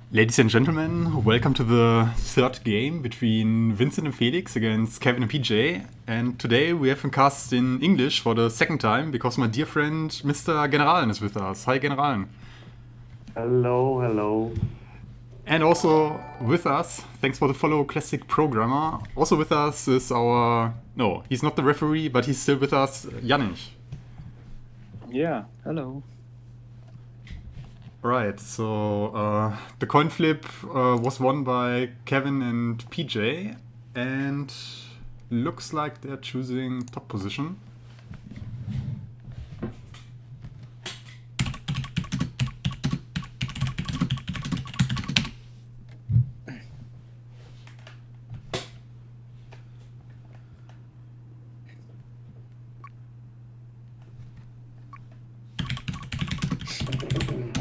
Ladies and gentlemen, welcome to the third game between Vincent and Felix against Kevin and PJ. And today we have a cast in English for the second time because my dear friend Mr. Generalen is with us. Hi, Generalen. Hello, hello. And also with us, thanks for the follow, Classic Programmer. Also with us is our... No, he's not the referee, but he's still with us, Janich. Yeah, hello. Right, so the coin flip was won by Kevin and PJ, and looks like they're choosing top position.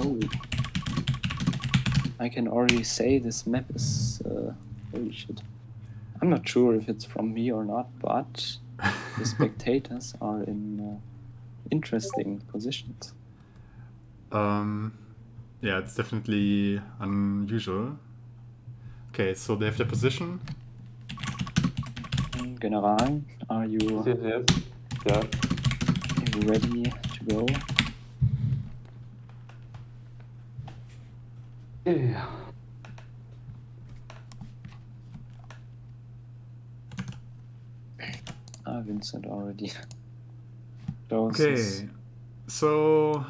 Oh, I can already say this map is holy shit. I'm not sure if it's from me or not, but the spectators are in interesting positions. Yeah, it's definitely unusual. Okay, so they have their position. Generalen, are you Yes. ready to go? Yeah. Vincent already. Shows Okay, his- so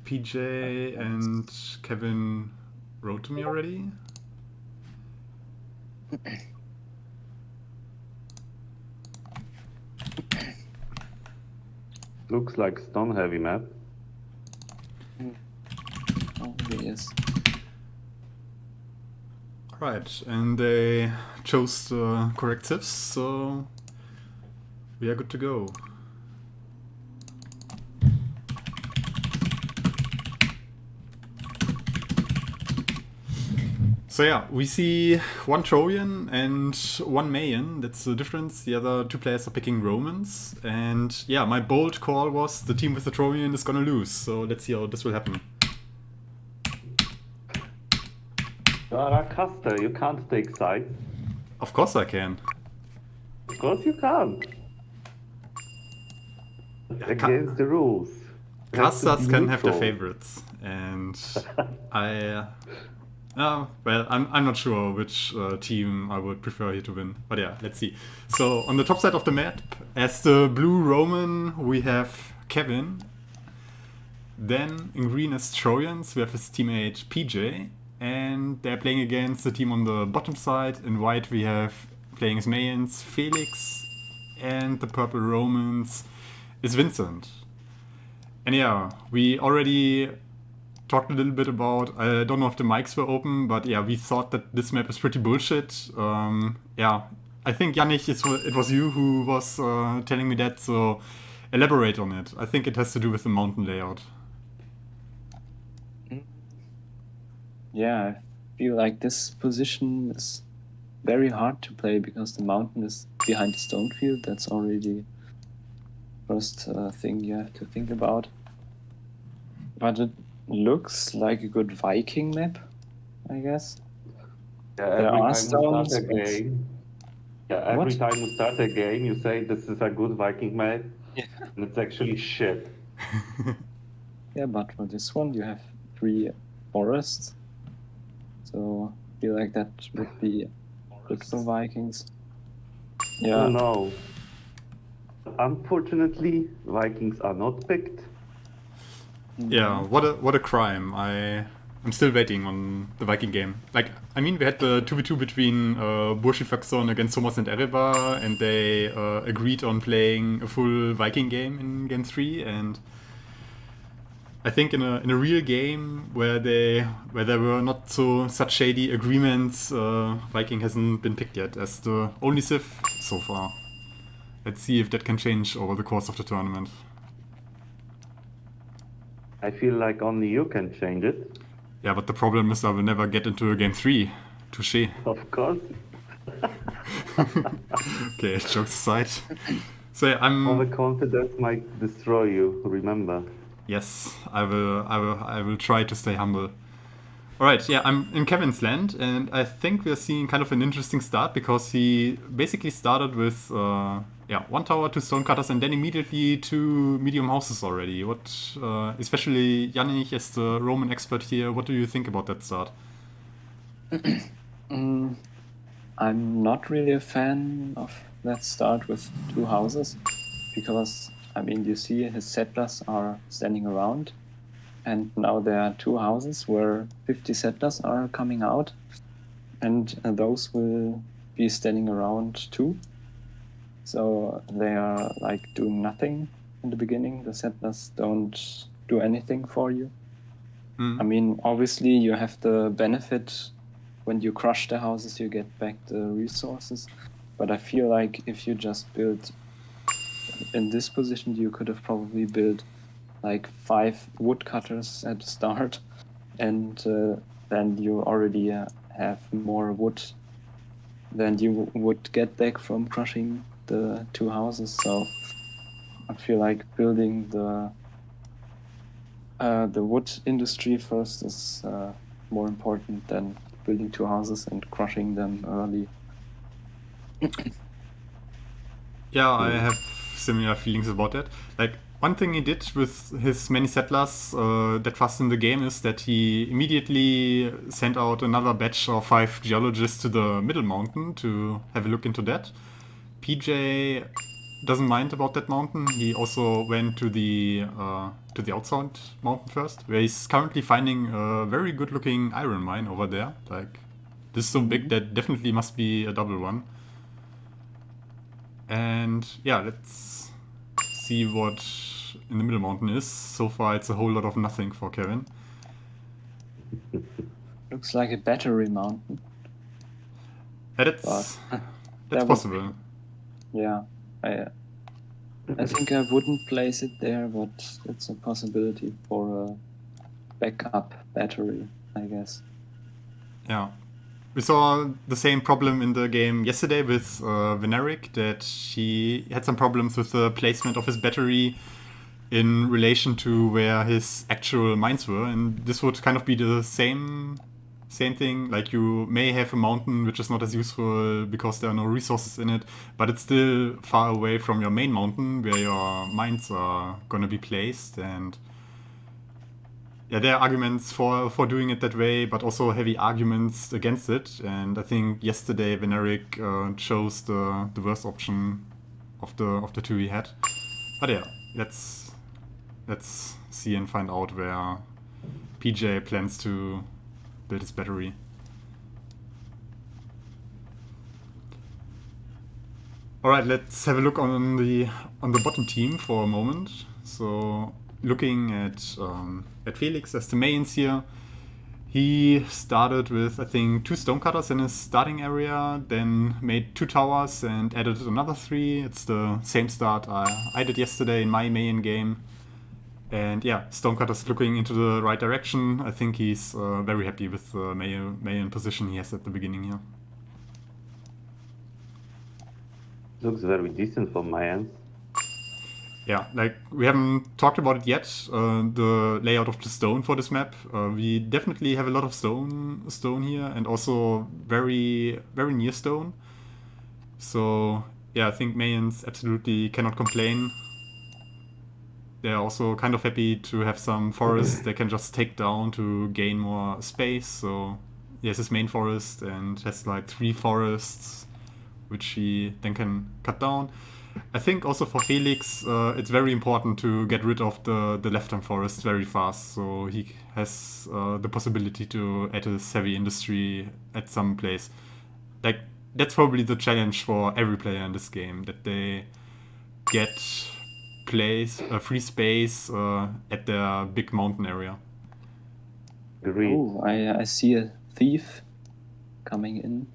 PJ and Kevin wrote to me already. Looks like stone heavy map. Oh, he is. Right, and they chose the correct tips, so we are good to go. So yeah, we see one Trojan and one Mayan. That's the difference. The other two players are picking Romans. And yeah, my bold call was the team with the Trojan is gonna lose. So let's see how this will happen. You are a caster, you can't take sides. Of course I can. Of course you can't. ca- Against the rules. You have to Casters be can have their neutral. favorites. And well, I'm not sure which team I would prefer here to win. But yeah, let's see. So on the top side of the map, as the blue Roman, we have Kevin. Then in green as Trojans, we have his teammate PJ. And they're playing against the team on the bottom side. In white, we have playing as Mayans, Felix. And the purple Romans is Vincent. And yeah, we already talked a little bit about, I don't know if the mics were open, but yeah, we thought that this map is pretty bullshit. Yeah, I think Yannick, it was you who was telling me that, so elaborate on it. I think it has to do with the mountain layout. Yeah, I feel like this position is very hard to play because the mountain is behind the stone field. That's already first thing you have to think about. But it looks like a good Viking map, I guess. Yeah, There every are time you start stones, a but- game. Yeah, every What? time you start a game, you say this is a good Viking map, Yeah. and it's actually shit. Yeah, but for this one you have 3 forests. So I feel like that would be good for Vikings. Oh Yeah. no. Unfortunately, Vikings are not picked. Yeah, what a crime. I'm still waiting on the Viking game. Like, I mean, we had the 2v2 between Burschifakson against Thomas and Erebar, and they agreed on playing a full Viking game in game 3, and I think in a real game where there were not such shady agreements, Viking hasn't been picked yet as the only civ so far. Let's see if that can change over the course of the tournament. I feel like only you can change it. Yeah, but the problem is I will never get into a game 3. Touché. Of course. Okay, jokes aside. So yeah, I'm... Overconfidence might destroy you, remember. Yes, I will. I will try to stay humble. All right, yeah, I'm in Kevin's land, and I think we're seeing kind of an interesting start because he basically started with one tower, two stonecutters, and then immediately two medium houses already. What, especially Yannick as the Roman expert here, what do you think about that start? I'm not really a fan of that start with two houses because, I mean, you see his settlers are standing around, and now there are two houses where 50 settlers are coming out, and those will be standing around too. So they are like doing nothing in the beginning. The settlers don't do anything for you. I mean, obviously, you have the benefit when you crush the houses, you get back the resources. But I feel like if you just build in this position, you could have probably built like 5 woodcutters at the start, and then you already have more wood than you would get back from crushing the two houses. So I feel like building the wood industry first is more important than building two houses and crushing them early. Yeah, I have similar feelings about that. Like, one thing he did with his many settlers that fast in the game is that he immediately sent out another batch of 5 geologists to the middle mountain to have a look into that. PJ doesn't mind about that mountain. He also went to the outside mountain first, where he's currently finding a very good looking iron mine over there. Like, this is so big that definitely must be a double one. And yeah, let's see what in the middle mountain is. So far, it's a whole lot of nothing for Kevin. Looks like a battery mountain. That's that possible. Yeah, I think I wouldn't place it there, but it's a possibility for a backup battery, I guess. Yeah. We saw the same problem in the game yesterday with Veneric, that he had some problems with the placement of his battery in relation to where his actual mines were, and this would kind of be the same thing. Like, you may have a mountain which is not as useful because there are no resources in it, but it's still far away from your main mountain where your mines are gonna be placed. And yeah, there are arguments for doing it that way, but also heavy arguments against it. And I think yesterday Veneric chose the worst option of the two he had. But yeah, let's see and find out where PJ plans to build his battery. All right, let's have a look on the bottom team for a moment. So, looking at Felix as the mains here, he started with, I think, 2 stonecutters in his starting area, then made 2 towers and added another 3. It's the same start I did yesterday in my main game. And yeah, stonecutters looking into the right direction. I think he's very happy with the main position he has at the beginning here. Looks very decent from my end. Yeah, like, we haven't talked about it yet, the layout of the stone for this map. We definitely have a lot of stone here, and also very, very near stone. So yeah, I think Mayans absolutely cannot complain. They're also kind of happy to have some forests they can just take down to gain more space. So he has his main forest and has like 3 forests which he then can cut down. I think also for Felix, it's very important to get rid of the left-hand forest very fast, so he has the possibility to add his heavy industry at some place. Like, that's probably the challenge for every player in this game, that they get free space at their big mountain area. Agreed. Oh, I see a thief coming in.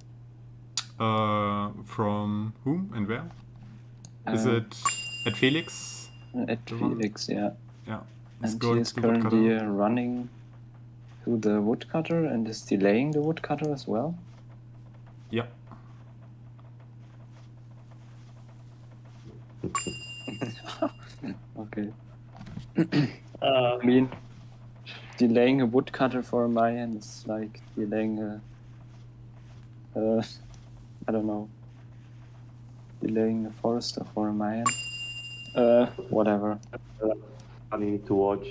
From whom and where? Is it at Felix? At Felix, yeah. Yeah. And he is currently running to the woodcutter and is delaying the woodcutter as well. Yeah. Okay. I mean, delaying a woodcutter for a Mayan is like delaying a, I don't know, delaying a forester for a Mayan. Whatever. Funny to watch.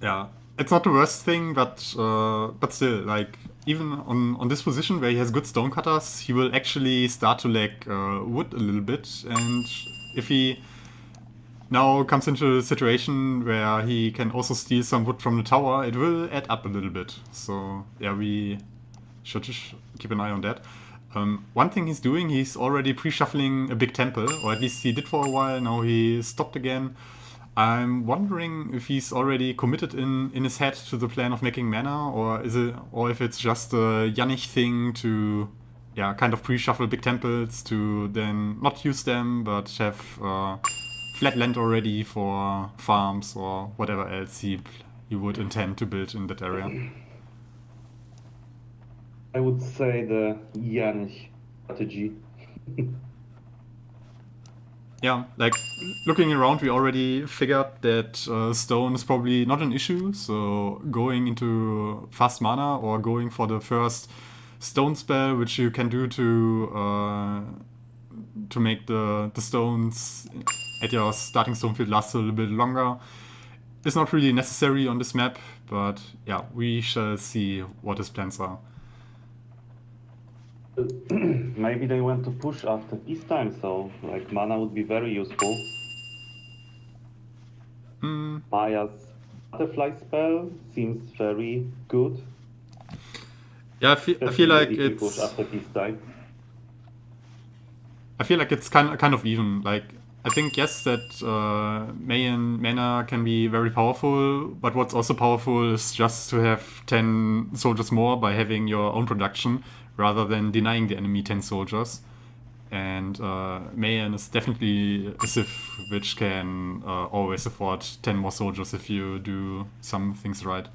Yeah, it's not the worst thing, but still, like even on this position where he has good stonecutters, he will actually start to lack wood a little bit, and if he now comes into a situation where he can also steal some wood from the tower, it will add up a little bit. So yeah, we should keep an eye on that. One thing he's doing, he's already pre-shuffling a big temple, or at least he did for a while. Now he stopped again. I'm wondering if he's already committed in his head to the plan of making mana, or if it's just a Yannick thing to, yeah, kind of pre-shuffle big temples to then not use them, but have flat land already for farms or whatever else he would intend to build in that area. I would say the Jan strategy. Yeah, like looking around, we already figured that stone is probably not an issue. So going into fast mana or going for the first stone spell, which you can do to make the stones at your starting stone field last a little bit longer, is not really necessary on this map. But yeah, we shall see what his plans are. Maybe they want to push after peacetime, so like mana would be very useful. Maya's butterfly spell seems very good. Yeah, I feel like if you it's push after peacetime. I feel like it's kind of even. Like I think yes that Mayan mana can be very powerful, but what's also powerful is just to have 10 soldiers more by having your own production rather than denying the enemy 10 soldiers. And Mayan is definitely a civ which can always afford 10 more soldiers if you do some things right.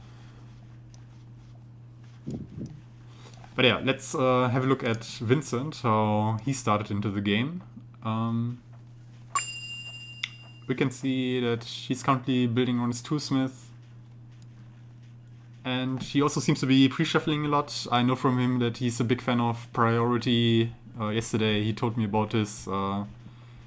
But yeah, let's have a look at Vincent, how he started into the game. We can see that he's currently building on his toolsmith. And he also seems to be pre-shuffling a lot. I know from him that he's a big fan of priority. Yesterday he told me about his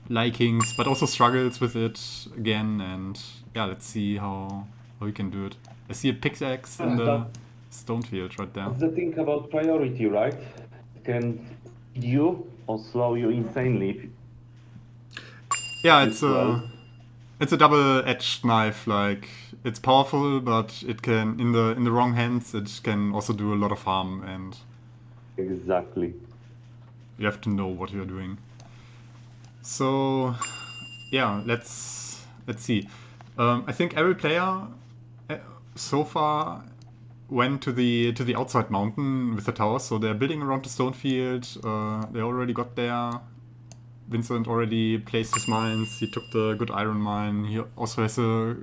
likings, but also struggles with it again. And yeah, let's see how he can do it. I see a pickaxe in the stone field right there. That's the thing about priority, right? It can speed you or slow you insanely. Yeah, it's a double-edged knife. Like it's powerful, but it can in the wrong hands it can also do a lot of harm, and Exactly. you have to know what you're doing. So yeah, let's see. I think every player so far went to the outside mountain with the towers, so they're building around the stone field. They already got there. Vincent already placed his mines. He took the good iron mine. He also has a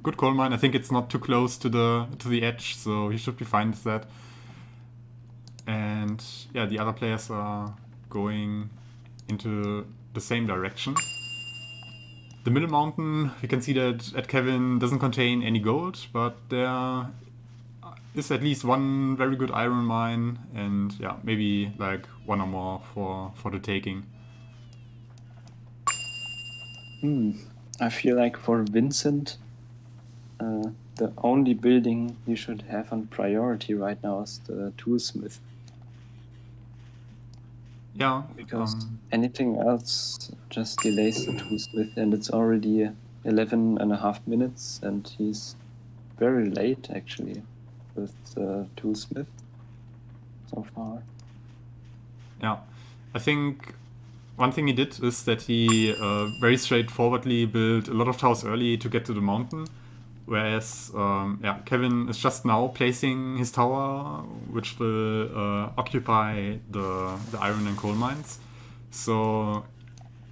good coal mine. I think it's not too close to the edge, so he should be fine with that. And yeah, the other players are going into the same direction. The middle mountain, you can see that at Kevin doesn't contain any gold, but there is at least one very good iron mine, and yeah, maybe like one or more for the taking. I feel like for Vincent, the only building you should have on priority right now is the toolsmith. Yeah, because anything else just delays the toolsmith, and it's already 11.5 minutes, and he's very late actually with the toolsmith so far. Yeah, I think one thing he did is that he very straightforwardly built a lot of towers early to get to the mountain, whereas Kevin is just now placing his tower, which will occupy the iron and coal mines. So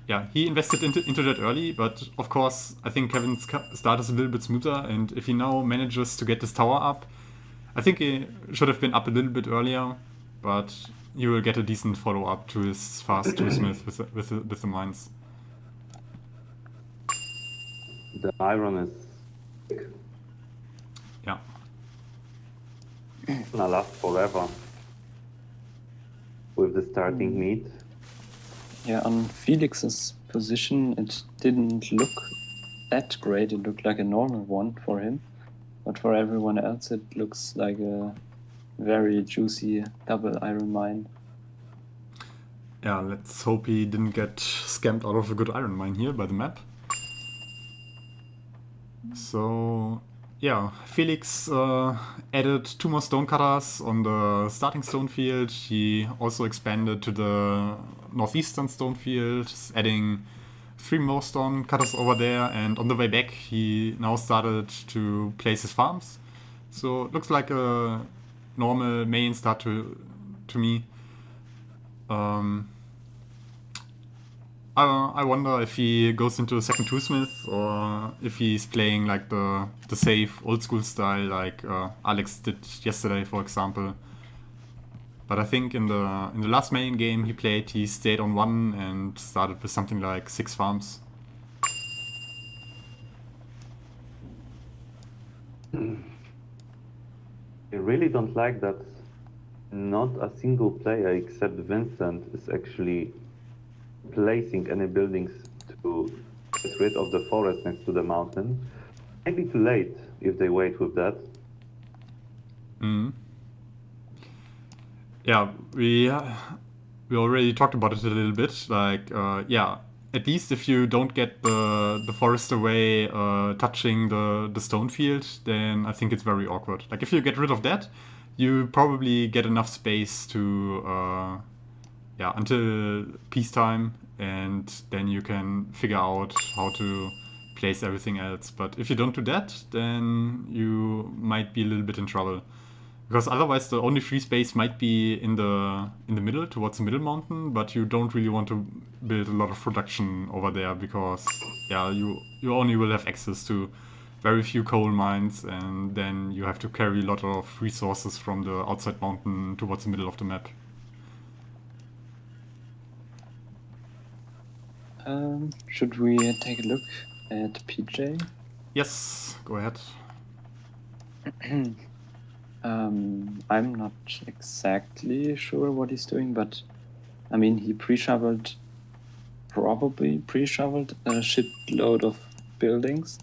yeah, he invested into that early, but of course I think Kevin's start is a little bit smoother, and if he now manages to get this tower up, I think he should have been up a little bit earlier, but he will get a decent follow-up to his fast toolsmith with the mines. The iron is Yeah. Gonna last forever with the starting mid. Yeah, on Felix's position, it didn't look that great. It looked like a normal one for him. But for everyone else, it looks like a very juicy double iron mine. Yeah, let's hope he didn't get scammed out of a good iron mine here by the map. So, yeah, Felix added 2 more stonecutters on the starting stone field. He also expanded to the northeastern stone field, adding 3 more stonecutters over there. And on the way back, he now started to place his farms. So, it looks like a normal main start to me. I wonder if he goes into a second two-smith or if he's playing like the safe old school style like Alex did yesterday, for example. But I think in the last main game he played, he stayed on 1 and started with something like 6 farms. I really don't like that not a single player except Vincent is actually placing any buildings to get rid of the forest next to the mountain. Maybe too late if they wait with that. Yeah, we already talked about it a little bit. Like, yeah, at least if you don't get the forest away touching the stone field, then I think it's very awkward. Like, if you get rid of that, you probably get enough space to, yeah, until peacetime, and then you can figure out how to place everything else. But if you don't do that, then you might be a little bit in trouble. Because otherwise the only free space might be in the middle, towards the middle mountain, but you don't really want to build a lot of production over there because yeah, you only will have access to very few coal mines, and then you have to carry a lot of resources from the outside mountain towards the middle of the map. Should we take a look at PJ? Yes, go ahead. I'm not exactly sure what he's doing, but I mean, he probably pre-shoveled a shitload of buildings.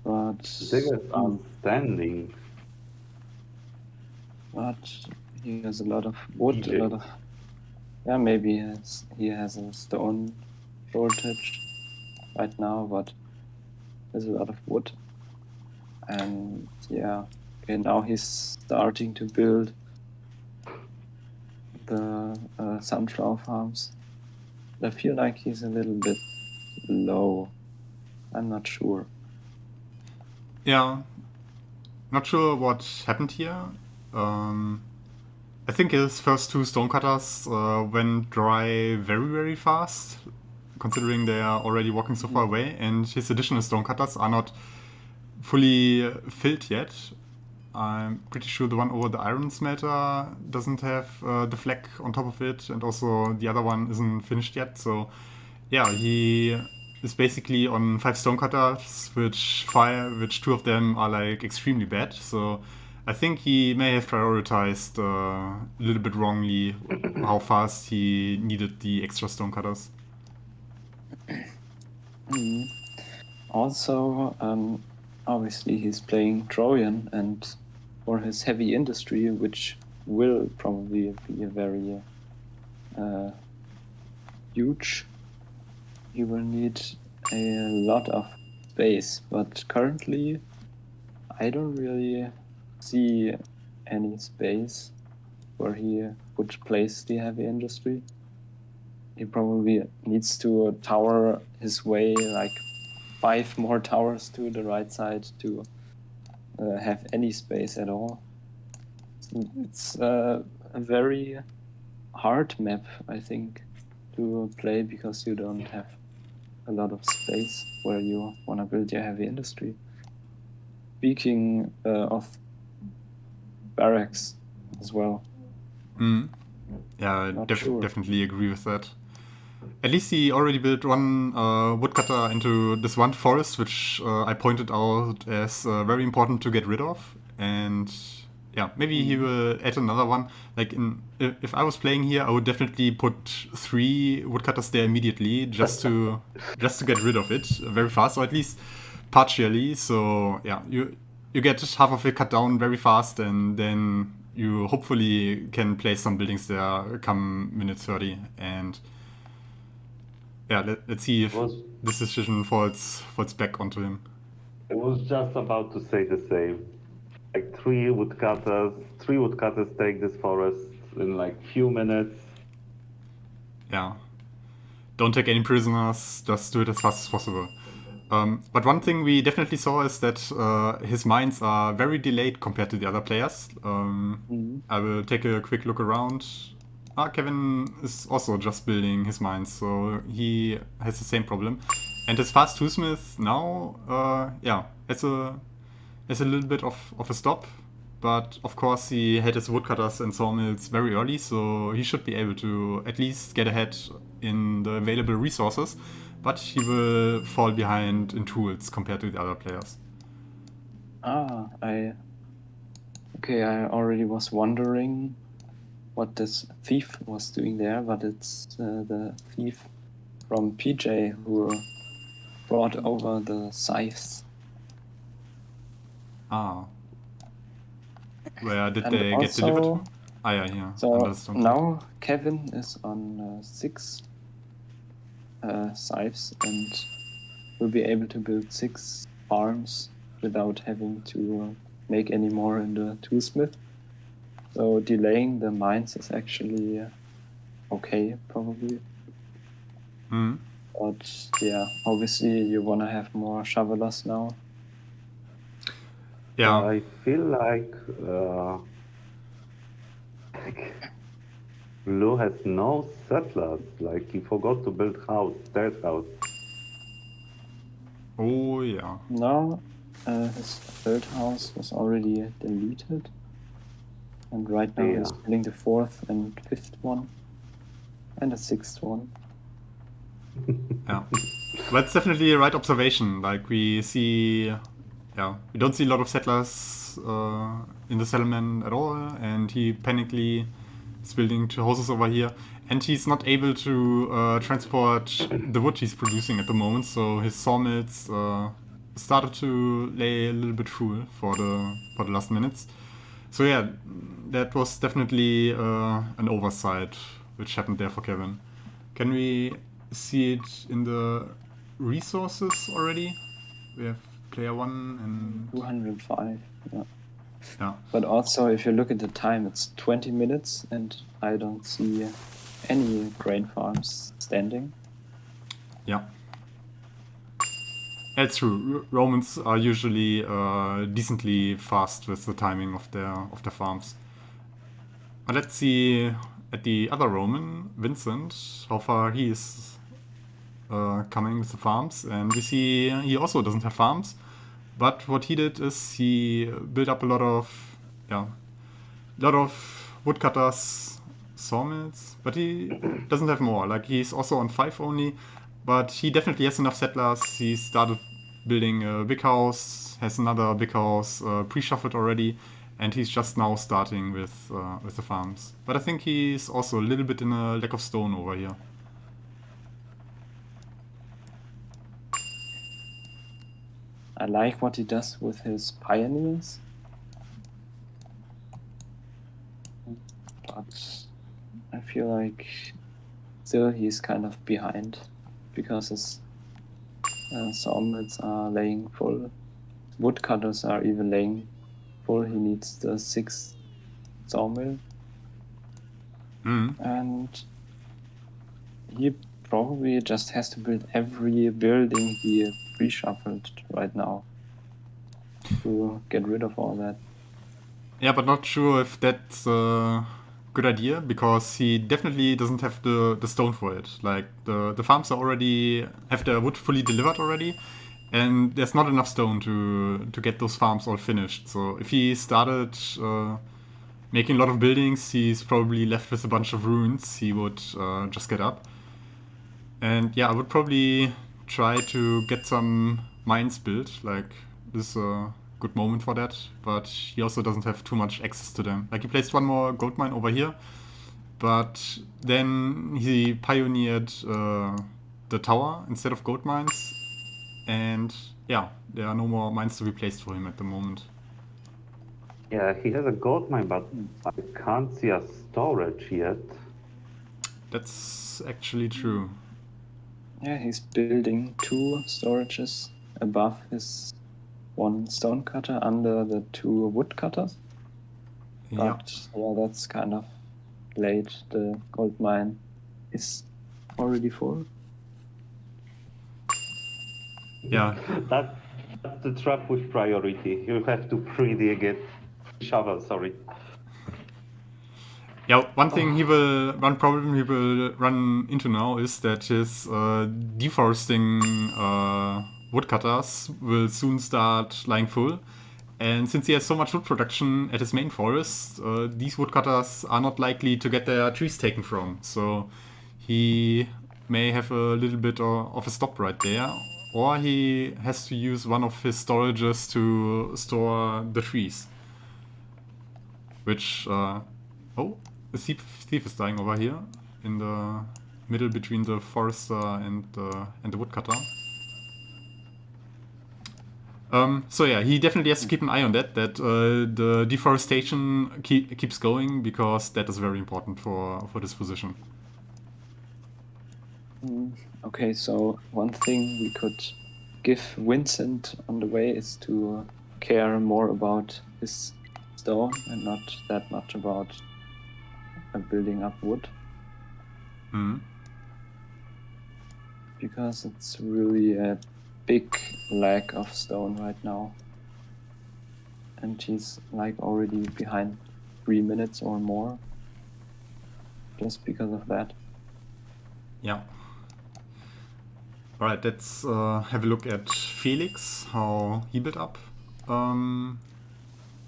But Digger's outstanding. he has a lot of wood, DJ. a lot of yeah, maybe he has a stone shortage right now, but there's a lot of wood. And yeah, okay, now he's starting to build the sunflower farms. I feel like he's a little bit low. I'm not sure. Yeah, not sure what happened here. I think his first 2 stonecutters went dry very, very fast, considering they are already walking so far away, and his additional stonecutters are not fully filled yet. I'm pretty sure the one over the iron smelter doesn't have the flag on top of it, and also the other one isn't finished yet. So, yeah, he is basically on 5 stonecutters, which 2 of them are like extremely bad. So, I think he may have prioritized a little bit wrongly how fast he needed the extra stonecutters. Also, obviously he's playing Trojan, and for his heavy industry, which will probably be a very huge, he will need a lot of space. But currently, I don't really see any space where he would place the heavy industry. He probably needs to tower his way like 5 more towers to the right side to have any space at all. It's a very hard map, I think, to play because you don't have a lot of space where you want to build your heavy industry. Speaking of barracks as well. Yeah, I definitely agree with that. at least he already built one woodcutter into this one forest, which I pointed out as very important to get rid of. And yeah, maybe he will add another one. Like if I was playing here, I would definitely put 3 woodcutters there immediately just to get rid of it very fast, or at least partially. So yeah, you get half of it cut down very fast, and then you hopefully can place some buildings there come minute 30. And yeah, let's see if this decision falls back onto him. I was just about to say the same. Like 3 woodcutters take this forest in like few minutes. Yeah. Don't take any prisoners, just do it as fast as possible. But one thing we definitely saw is that his mines are very delayed compared to the other players. I will take a quick look around. Kevin is also just building his mines, so he has the same problem. And his fast toolsmith now, has a little bit of a stop. But of course he had his woodcutters and sawmills very early, so he should be able to at least get ahead in the available resources. But he will fall behind in tools compared to the other players. I already was wondering what this thief was doing there, but it's the thief from PJ who brought over the scythes. Where did And they get delivered to? Yeah. So now Kevin is on 6 scythes and will be able to build 6 farms without having to make any more in the toolsmith. So delaying the mines is actually okay, probably. But yeah, obviously you want to have more shovelers now. Yeah. I feel like Blue has no settlers. Like he forgot to build third house. Oh yeah. No, his 3rd house was already deleted. And right now he's building the 4th and 5th one. And the 6th one. Yeah. But it's definitely a right observation. Like we don't see a lot of settlers in the settlement at all, and he panically is building 2 houses over here. And he's not able to transport the wood he's producing at the moment, so his sawmills started to lay a little bit full for the last minutes. So yeah, that was definitely an oversight which happened there for Kevin. Can we see it in the resources already? We have player 1 and 205. Yeah. But also, if you look at the time, it's 20 minutes, and I don't see any grain farms standing. Yeah. That's true. Romans are usually decently fast with the timing of their farms. But let's see at the other Roman, Vincent, how far he is coming with the farms. And we see he also doesn't have farms. But what he did is he built up a lot of woodcutters, sawmills, but he doesn't have more. Like he's also on 5 only, but he definitely has enough settlers. He started building a big house, has another big house pre-shuffled already, and he's just now starting with the farms. But I think he's also a little bit in a lack of stone over here. I like what he does with his pioneers. But I feel like still he's kind of behind because his sawmills are laying full. Woodcutters are even laying full. He needs the 6th sawmill. And he probably just has to build every building he pre-shuffled right now to get rid of all that. Yeah, but not sure if that's a good idea, because he definitely doesn't have the stone for it. Like the farms already have their wood fully delivered already, and there's not enough stone to get those farms all finished. So if he started making a lot of buildings, he's probably left with a bunch of ruins he would just get up. And yeah, I would probably try to get some mines built. Like, this is a good moment for that. But he also doesn't have too much access to them. Like, he placed one more gold mine over here. But then he pioneered the tower instead of gold mines. And yeah, there are no more mines to be placed for him at the moment. Yeah, he has a gold mine, but I can't see a storage yet. That's actually true. Yeah, he's building 2 storages above his 1 stone cutter under the 2 wood cutters. Yeah. But yeah, that's kind of late. The gold mine is already full. Yeah. That's the trap with priority. You have to pre-dig it. Shovel, sorry. Yeah, one problem he will run into now is that his deforesting woodcutters will soon start lying full. And since he has so much wood production at his main forest, these woodcutters are not likely to get their trees taken from. So he may have a little bit of a stop right there. Or he has to use one of his storages to store the trees. Which, oh, the thief is dying over here in the middle between the forester and the woodcutter. So yeah, he definitely has to keep an eye on that the deforestation keeps going, because that is very important for this position. Okay, so one thing we could give Vincent on the way is to care more about his stone and not that much about building up wood. Because it's really a big lack of stone right now. And he's like already behind 3 minutes or more. Just because of that. Yeah. Alright, let's have a look at Felix, how he built up.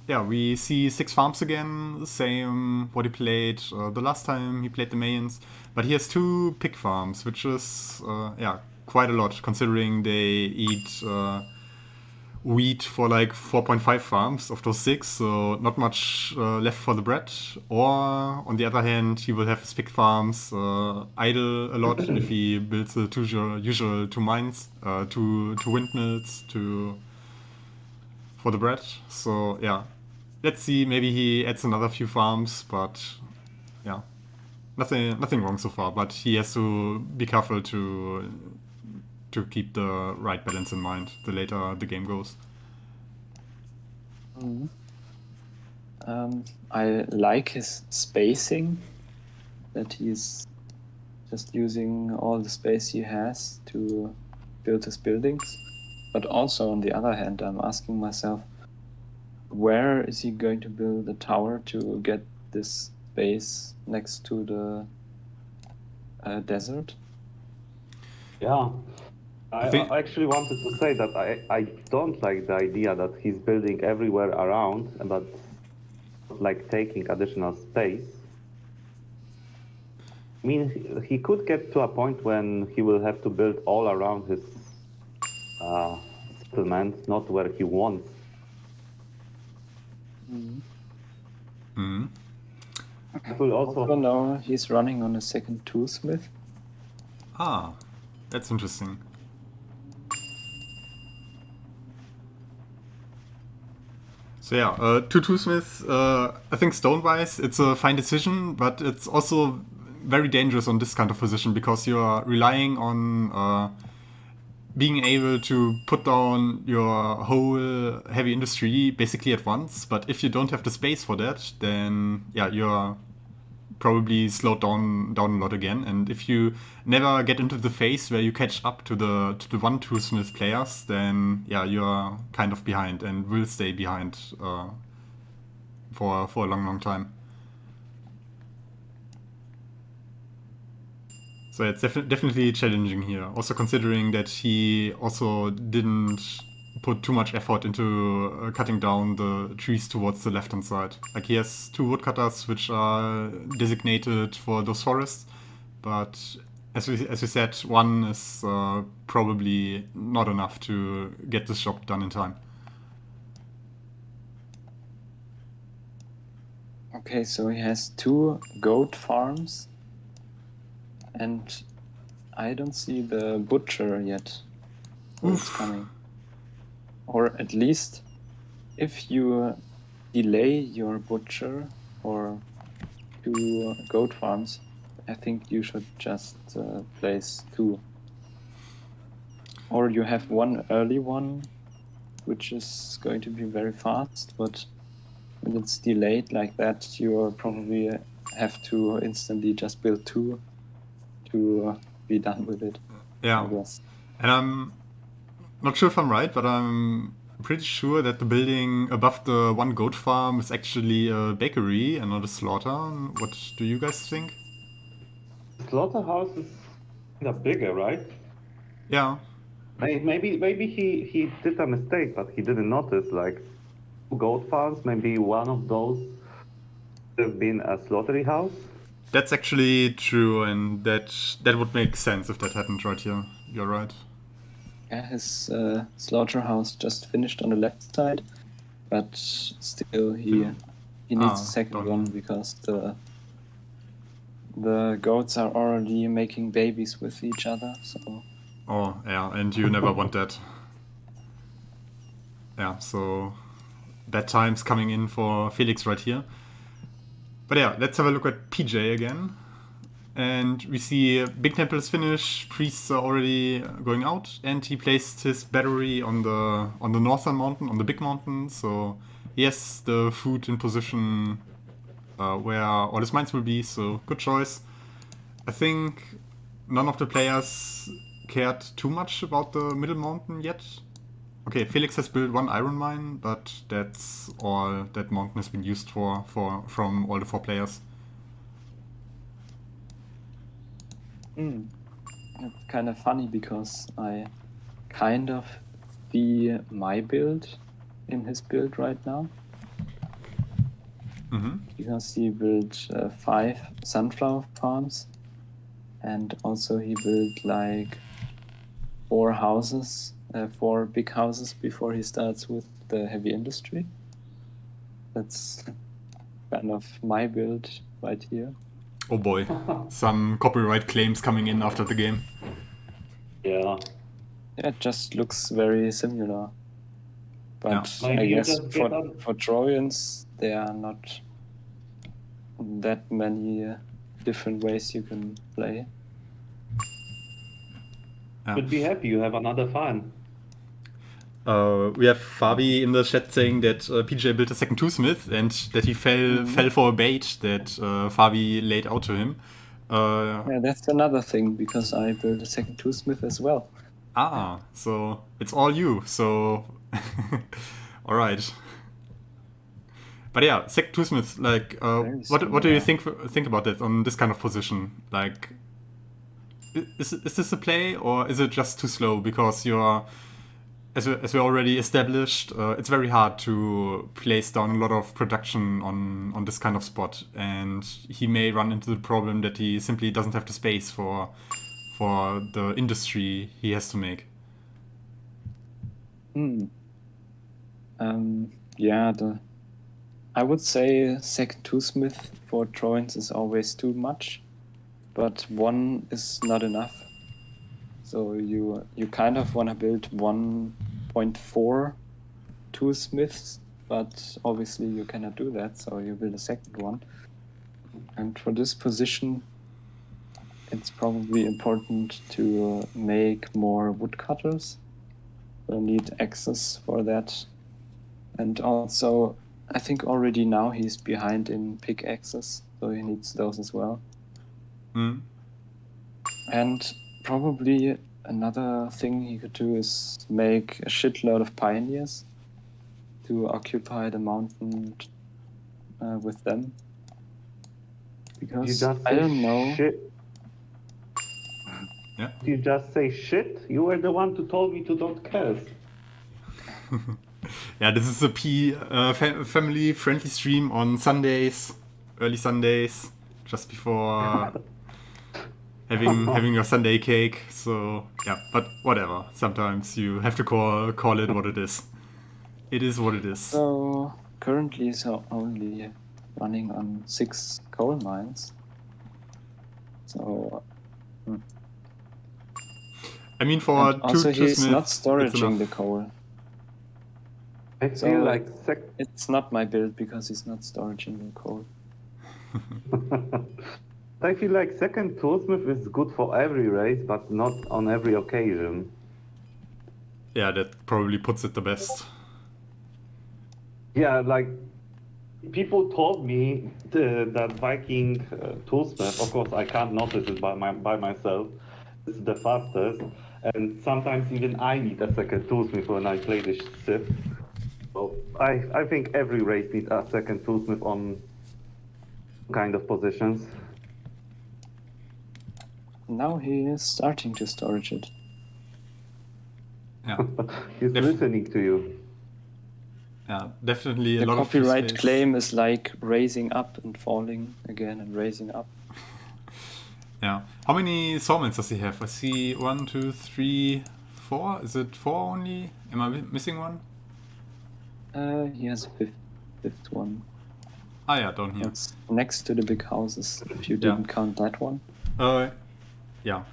Yeah, we see 6 farms again, same what he played the last time he played the Mayans. But he has 2 pig farms, which is yeah, quite a lot, considering they eat wheat for like 4.5 farms of those 6, so not much left for the bread. Or on the other hand, he will have his pig farms idle a lot if he builds the usual 2 mines, 2 windmills for the bread. So yeah, let's see, maybe he adds another few farms, but yeah, nothing wrong so far. But he has to be careful to keep the right balance in mind the later the game goes. I like his spacing, that he's just using all the space he has to build his buildings. But also on the other hand, I'm asking myself, where is he going to build a tower to get this space next to the desert? Yeah. I actually wanted to say that I don't like the idea that he's building everywhere around, but like taking additional space. I mean, he could get to a point when he will have to build all around his settlement, not where he wants. It will also now he's running on a second toolsmith. Ah, that's interesting. So yeah, 2 toolsmiths, I think stone-wise it's a fine decision, but it's also very dangerous on this kind of position, because you are relying on being able to put down your whole heavy industry basically at once. But if you don't have the space for that, then yeah, you're probably slowed down a lot again. And if you never get into the phase where you catch up to the 1 toolsmith players, then yeah, you're kind of behind and will stay behind for a long time. So it's definitely challenging here. Also considering that he also didn't put too much effort into cutting down the trees towards the left-hand side. Like, he has 2 woodcutters which are designated for those forests, but as we said, one is probably not enough to get this job done in time. Okay, so he has 2 goat farms, and I don't see the butcher yet. So it's coming. Or at least, if you delay your butcher for 2 goat farms, I think you should just place 2. Or you have one early one, which is going to be very fast, but when it's delayed like that, you probably have to instantly just build 2 to be done with it. Yeah. I guess. And I'm not sure if I'm right, but I'm pretty sure that the building above the one goat farm is actually a bakery and not a slaughter. What do you guys think? Slaughterhouse is kind of bigger, right? Yeah. Maybe he did a mistake, but he didn't notice. Like, 2 goat farms, maybe one of those could have been a slaughterhouse. That's actually true, and that would make sense if that happened right here. You're right. Yeah, his slaughterhouse just finished on the left side, but still he needs a second one because the goats are already making babies with each other. So. Oh yeah, and you never want that. Yeah, so that time's coming in for Felix right here. But yeah, let's have a look at PJ again. And we see Big Temple is finished, priests are already going out, and he placed his battery on the northern mountain, on the big mountain. So he has the food in position where all his mines will be, so good choice. I think none of the players cared too much about the middle mountain yet. Okay, Felix has built 1 iron mine, but that's all that mountain has been used for from all the 4 players. It's kind of funny because I kind of see my build in his build right now. Because he built 5 sunflower farms, and also he built like 4 houses, 4 big houses before he starts with the heavy industry. That's kind of my build right here. Oh boy, some copyright claims coming in after the game. Yeah. It just looks very similar. But Yeah. I guess for Trojans, there are not that many different ways you can play. Yeah. Should be happy you have another fan. We have Fabi in the chat saying that PJ built a second toolsmith and that he fell for a bait that Fabi laid out to him. Yeah, that's another thing, because I built a second toolsmith as well. So it's all you. So all right. But yeah, second toolsmith. Like, what do you think about that on this kind of position? Like, is this a play or is it just too slow because you're as we already established, it's very hard to place down a lot of production on this kind of spot, and he may run into the problem that he simply doesn't have the space for the industry he has to make. Yeah, I would say second toolsmith for Trojans is always too much, but 1 is not enough. So you kind of want to build 1.4 toolsmiths, but obviously you cannot do that, so you build a second one. And for this position, it's probably important to make more woodcutters. We'll need access for that. And also, I think already now he's behind in pickaxes, so he needs those as well. And probably another thing he could do is make a shitload of pioneers to occupy the mountain with them. Because I don't know. Shit. Yeah. You just say shit? You were the one who told me to don't curse. Yeah, this is a family-friendly stream on Sundays, early Sundays, just before having your Sunday cake. So yeah, but whatever. Sometimes you have to call it what it is. It is what it is. So currently he's only running on 6 coal mines. So I mean, for and also two he's Smith, not it's storaging enough. the coal. I So feel like it's not my build because he's not storaging the coal. I feel like second toolsmith is good for every race, but not on every occasion. Yeah, that probably puts it the best. Yeah, like people told me that Viking toolsmith. Of course, I can't notice it by myself. It's the fastest, and sometimes even I need a second toolsmith when I play this ship. So I think every race needs a second toolsmith on kind of positions. Now he is starting to storage it. Yeah, He's listening to you. yeah, definitely a The lot copyright of free space. claim is like raising up and falling again and raising up. Yeah. How many sawmills does he have? I see 1, 2, 3, 4. Is it 4 only? Am I missing one? He has a fifth one. Ah, yeah, down here. It's next to the big houses, if you didn't count that one. Yeah.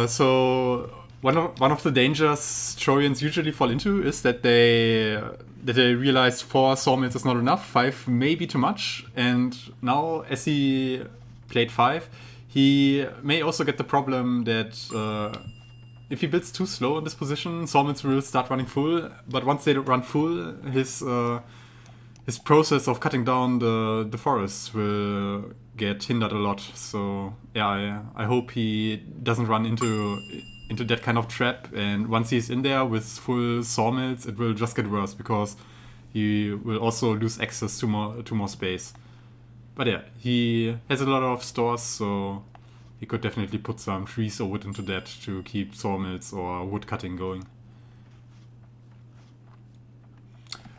So one of the dangers Trojans usually fall into is that they realize 4 sawmills is not enough, 5 may be too much, and now as he played 5, he may also get the problem that if he builds too slow in this position, sawmills will start running full, but once they run full, his process of cutting down the forests will get hindered a lot. So yeah, I hope he doesn't run into that kind of trap. And once he's in there with full sawmills, it will just get worse because he will also lose access to more space. But yeah, he has a lot of stores, so he could definitely put some trees or wood into that to keep sawmills or wood cutting going.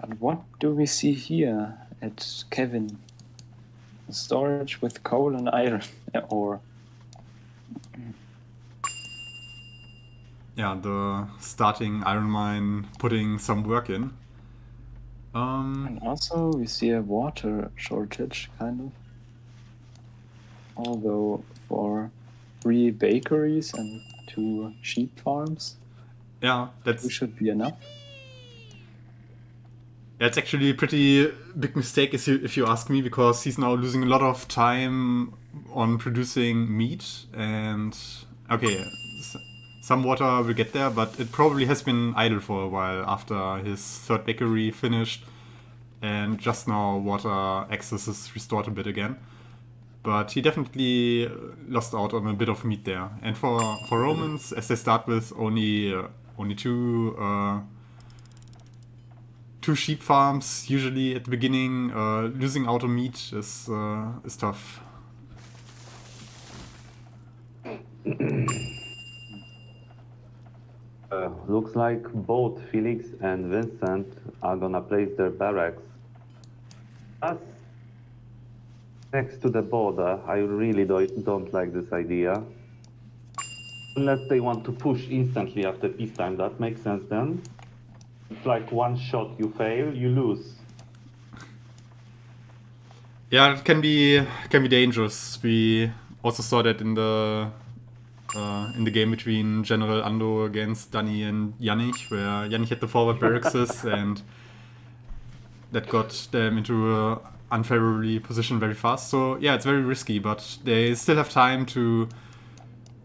And what do we see here at Kevin? Storage with coal and iron ore. Yeah, the starting iron mine putting some work in. And also we see a water shortage, kind of. Although for 3 bakeries and 2 sheep farms, Yeah, it that's should be enough. actually a pretty big mistake if you ask me, because he's now losing a lot of time on producing meat. And okay, some water will get there, but it probably has been idle for a while after his 3rd bakery finished, and just now water access is restored a bit again. But he definitely lost out on a bit of meat there. And for Romans, as they start with only 2 sheep farms usually at the beginning, losing out on meat is tough. Looks like both Felix and Vincent are gonna place their barracks just next to the border. I really don't like this idea. Unless they want to push instantly after peacetime, that makes sense then. It's like one shot, you fail, you lose. Yeah, it can be dangerous. We also saw that in the game between General Ando against Danny and Janich, where Janich had the forward barracks and that got them into a unfavorably position very fast. So yeah, it's very risky, but they still have time to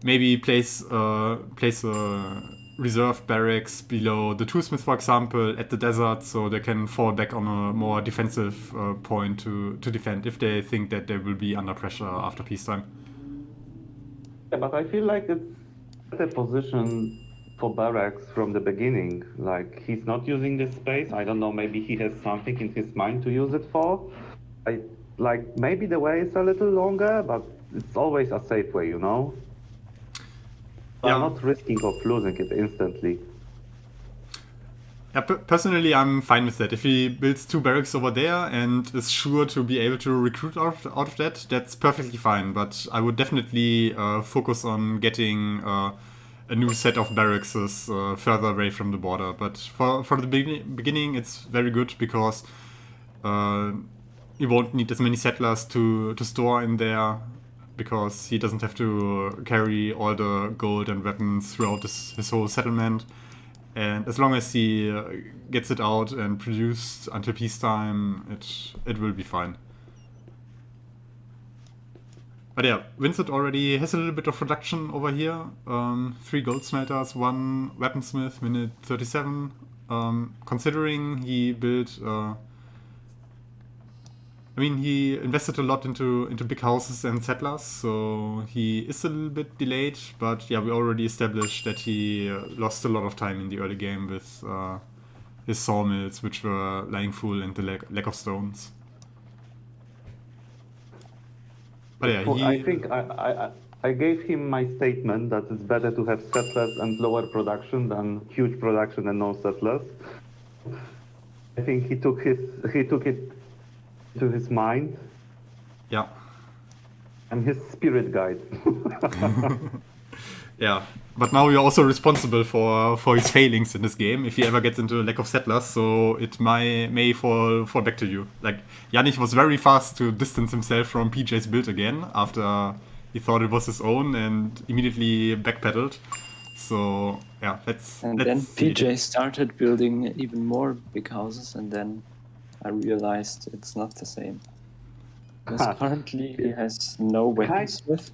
maybe place a reserve barracks below the toolsmith, for example, at the desert, so they can fall back on a more defensive point to defend if they think that they will be under pressure after peacetime. Yeah, but I feel like it's a position for barracks from the beginning. Like, he's not using this space. I don't know, maybe he has something in his mind to use it for. Maybe the way is a little longer, but it's always a safe way, you know? Yeah. I'm not risking of losing it instantly. Yeah, personally, I'm fine with that. If he builds 2 barracks over there and is sure to be able to recruit out of that, that's perfectly fine. But I would definitely focus on getting a new set of barracks further away from the border. But for the beginning, it's very good because you won't need as many settlers to store in there, because he doesn't have to carry all the gold and weapons throughout his whole settlement. And as long as he gets it out and produced until peacetime, it will be fine. But yeah, Vincent already has a little bit of production over here. 3 gold smelters, 1 weaponsmith, minute 37. Considering he built... he invested a lot into big houses and settlers, so he is a little bit delayed. But yeah, we already established that he lost a lot of time in the early game with his sawmills, which were lying full, and the lack of stones. But yeah, I think I gave him my statement that it's better to have settlers and lower production than huge production and no settlers. I think he took it to his mind. Yeah. I'm his spirit guide. Yeah, but now you're also responsible for his failings in this game if he ever gets into a lack of settlers, so it may fall back to you. Like, Yannick was very fast to distance himself from PJ's build again after he thought it was his own and immediately backpedaled. So yeah, let's then see. PJ started building even more big houses, and then I realized it's not the same. Because currently he has no weaponsmith.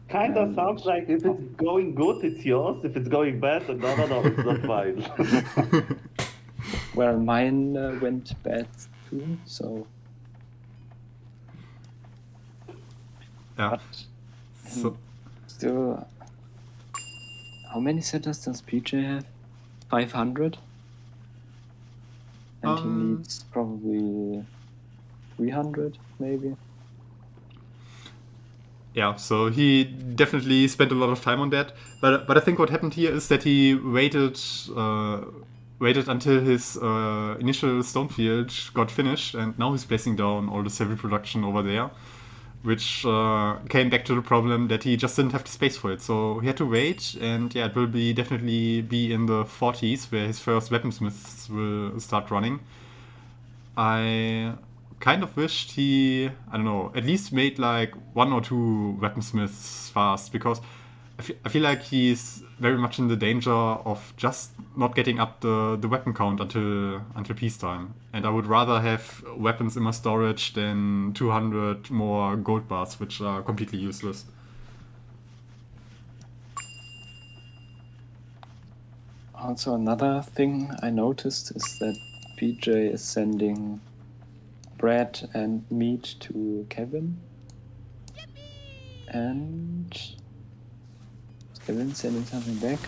Kind of sounds like if it's going good, it's yours. If it's going bad, then no, it's not fine. Well, mine went bad too, so... Yeah. But So still... How many settlers does PJ have? 500? And he needs probably 300, maybe. yeah, so he definitely spent a lot of time on that. But I think what happened here is that he waited until his initial stone field got finished, and now he's placing down all the heavy production over there, which came back to the problem that he just didn't have the space for it. So he had to wait, and yeah, it will definitely be in the 40s where his first weaponsmiths will start running. I kind of wished he, I don't know, at least made like 1 or 2 weaponsmiths fast, because I feel like he's very much in the danger of just not getting up the weapon count until peacetime. And I would rather have weapons in my storage than 200 more gold bars, which are completely useless. Also, another thing I noticed is that PJ is sending bread and meat to Kevin. And is Kevin sending something back?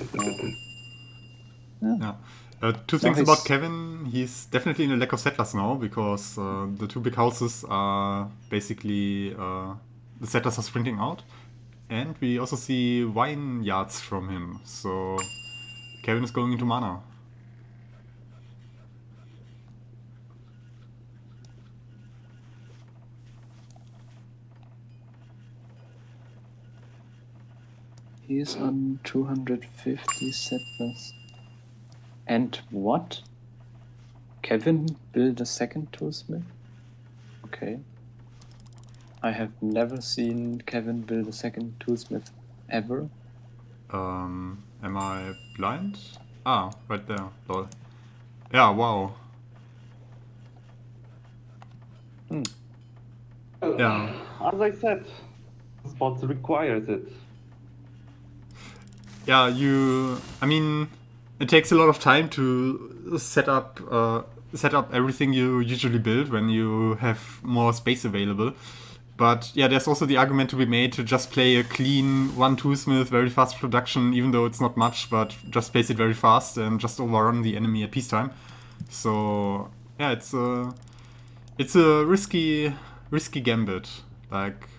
No. Yeah. 2 things about Kevin. He's definitely in a lack of settlers now, because the 2 big houses are basically the settlers are sprinting out, and we also see vineyards from him. So Kevin is going into mana. He's on 250 settlers. And what? Kevin built a second toolsmith? Okay. I have never seen Kevin build a second toolsmith ever. Am I blind? Ah, right there. Lol. Yeah, wow. Yeah. As I said, spots requires it. Yeah, it takes a lot of time to set up everything you usually build when you have more space available. But yeah, there's also the argument to be made to just play a clean 1 toolsmith, very fast production, even though it's not much, but just place it very fast and just overrun the enemy at peacetime. So yeah, it's a risky gambit. Like,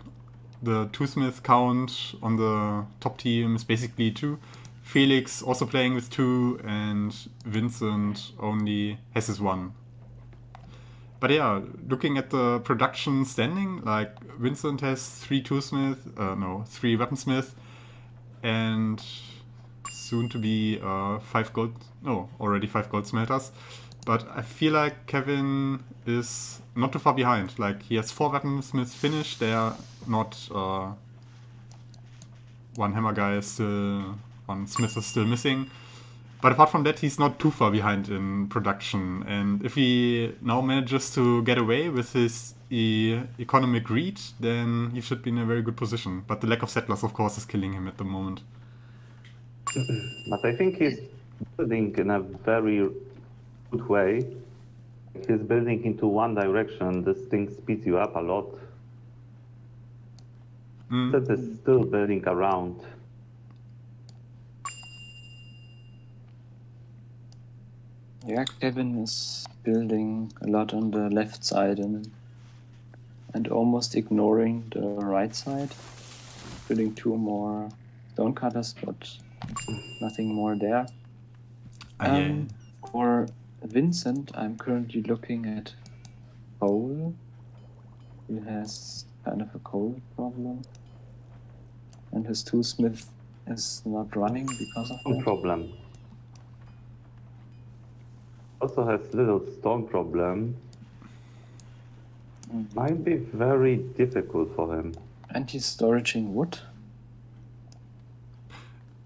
the toolsmith count on the top team is basically 2. Felix also playing with 2, and Vincent only has his 1. But yeah, looking at the production standing, like Vincent has 3 3 weaponsmith, and soon to be 5 gold. No, already 5 gold smelters. But I feel like Kevin is not too far behind. Like he has 4 weaponsmiths finished. They are not. One hammer guy is still. One smith is still missing. But apart from that, he's not too far behind in production. And if he now manages to get away with his economic greed, then he should be in a very good position. But the lack of settlers, of course, is killing him at the moment. But I think he's building in a very good way. He's building into one direction. This thing speeds you up a lot. That is still building around. Yeah, Kevin is building a lot on the left side and almost ignoring the right side. Building 2 more stonecutters, but nothing more there. For Vincent, I'm currently looking at coal. He has kind of a coal problem. And his 2 smith is not running because of No that. problem. Also has little stone problem. Might be very difficult for him. And he's storaging wood.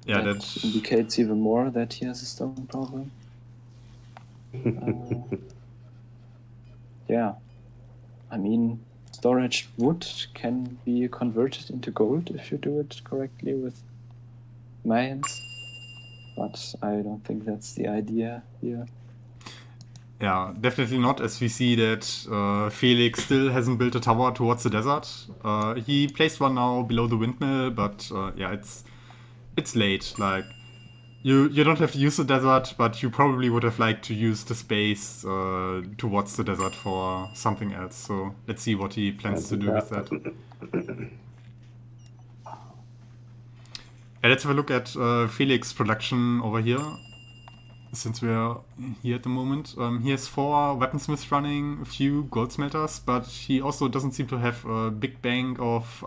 Yeah, that indicates even more that he has a stone problem. Yeah, I mean, storage wood can be converted into gold if you do it correctly with mines, but I don't think that's the idea here. Yeah, definitely not, as we see that Felix still hasn't built a tower towards the desert. He placed one now below the windmill, but yeah, it's late. Like, you don't have to use the desert, but you probably would have liked to use the space towards the desert for something else. So let's see what he plans to do with that. Let's have a look at Felix production over here. Since we're here at the moment, he has 4 weaponsmiths running, a few gold smelters, but he also doesn't seem to have a big bank of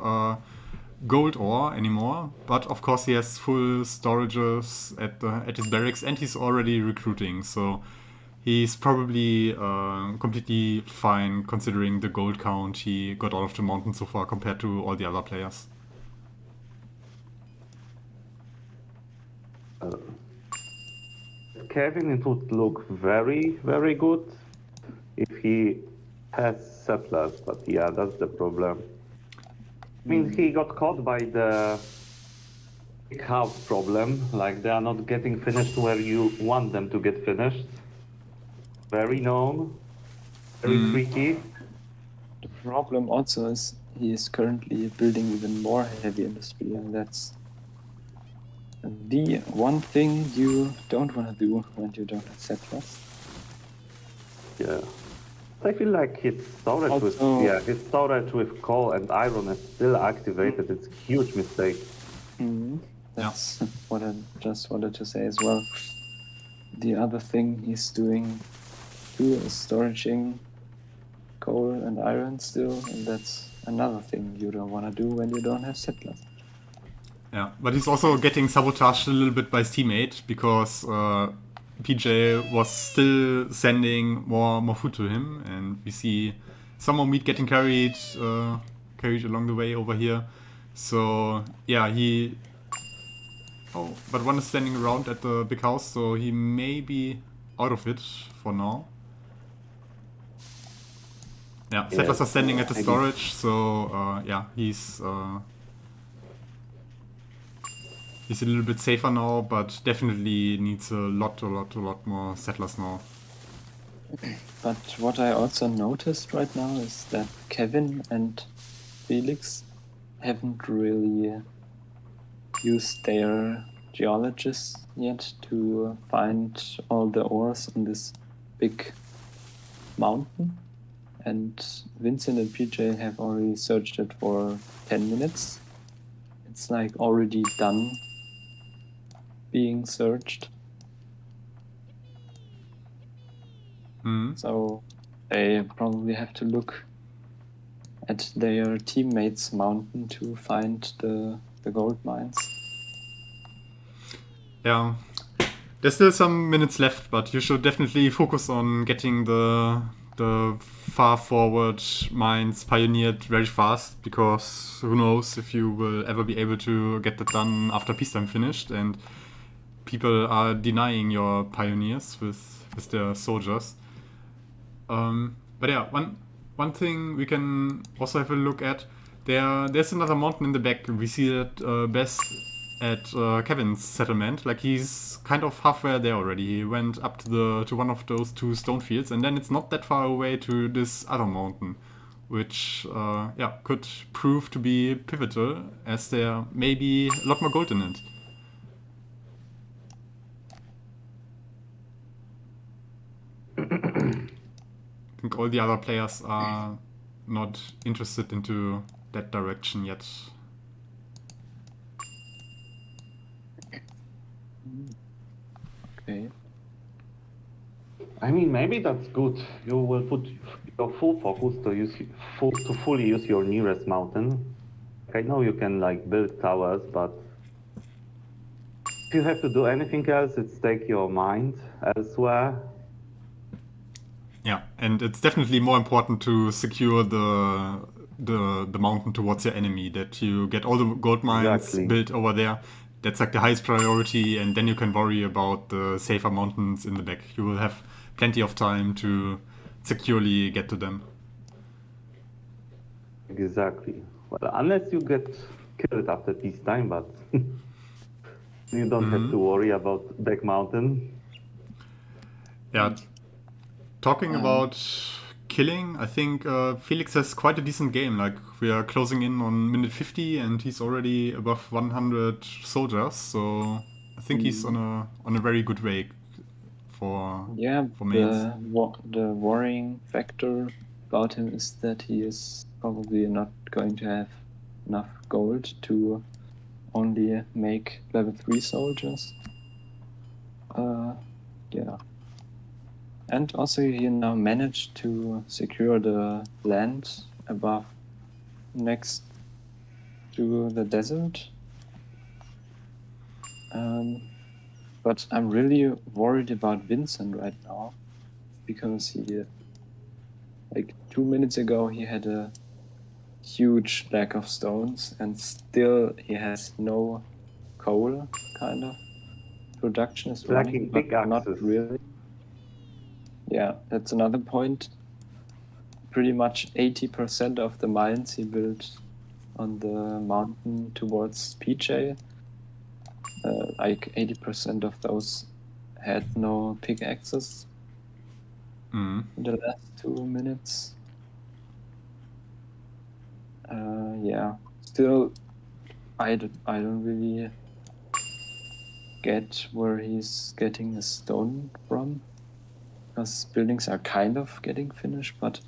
gold ore anymore. But of course, he has full storages at his barracks, and he's already recruiting. So he's probably completely fine considering the gold count he got out of the mountain so far compared to all the other players. Kevin, it would look very, very good if he has settlers, but yeah, that's the problem. I mean, he got caught by the big house problem, like they are not getting finished where you want them to get finished. Very known, very tricky. The problem also is he is currently building even more heavy industry, and that's the one thing you don't want to do when you don't have settlers. Yeah. I feel like his storage his storage with coal and iron is still activated. It's a huge mistake. That's what I just wanted to say as well. The other thing he's doing too is storaging coal and iron still, and that's another thing you don't want to do when you don't have settlers. Yeah, but he's also getting sabotaged a little bit by his teammate because PJ was still sending more food to him, and we see some more meat getting carried along the way over here. So yeah, but one is standing around at the big house, so he may be out of it for now. Yeah, settlers are standing at the storage, so yeah, he's a little bit safer now, but definitely needs a lot more settlers now. But what I also noticed right now is that Kevin and Felix haven't really used their geologists yet to find all the ores in this big mountain. And Vincent and PJ have already searched it for 10 minutes. It's like already done. being searched. Mm. So they probably have to look at their teammates' mountain to find the gold mines. Yeah. There's still some minutes left, but you should definitely focus on getting the far forward mines pioneered very fast, because who knows if you will ever be able to get that done after peacetime finished, and people are denying your pioneers with their soldiers. But yeah, one thing we can also have a look at, there's another mountain in the back. We see it best at Kevin's settlement. Like, he's kind of halfway there already. He went up to one of those two stone fields, and then it's not that far away to this other mountain, which could prove to be pivotal, as there may be a lot more gold in it. I think all the other players are not interested into that direction yet. Okay. I mean, maybe that's good. You will put your full focus to fully use your nearest mountain. I know you can like build towers, but if you have to do anything else, it's take your mind elsewhere. Yeah, and it's definitely more important to secure the mountain towards your enemy, that you get all the gold mines Exactly. built over there. That's like the highest priority, and then you can worry about the safer mountains in the back. You will have plenty of time to securely get to them. Exactly. Well, unless you get killed after peacetime, but you don't have to worry about back mountain. Yeah. Talking about killing, I think Felix has quite a decent game. Like, we are closing in on minute 50, and he's already above 100 soldiers. So I think he's on a very good way for mains. The worrying factor about him is that he is probably not going to have enough gold to only make level 3 soldiers. Yeah. And also he now managed to secure the land above, next to the desert. But I'm really worried about Vincent right now, because he, like 2 minutes ago, he had a huge lack of stones, and still he has no coal, kind of. Production is running, but not really. Yeah, that's another point. Pretty much 80% of the mines he built on the mountain towards PJ, like 80% of those had no pickaxes in the last 2 minutes. Yeah, still, I don't really get where he's getting his stone from, because buildings are kind of getting finished, but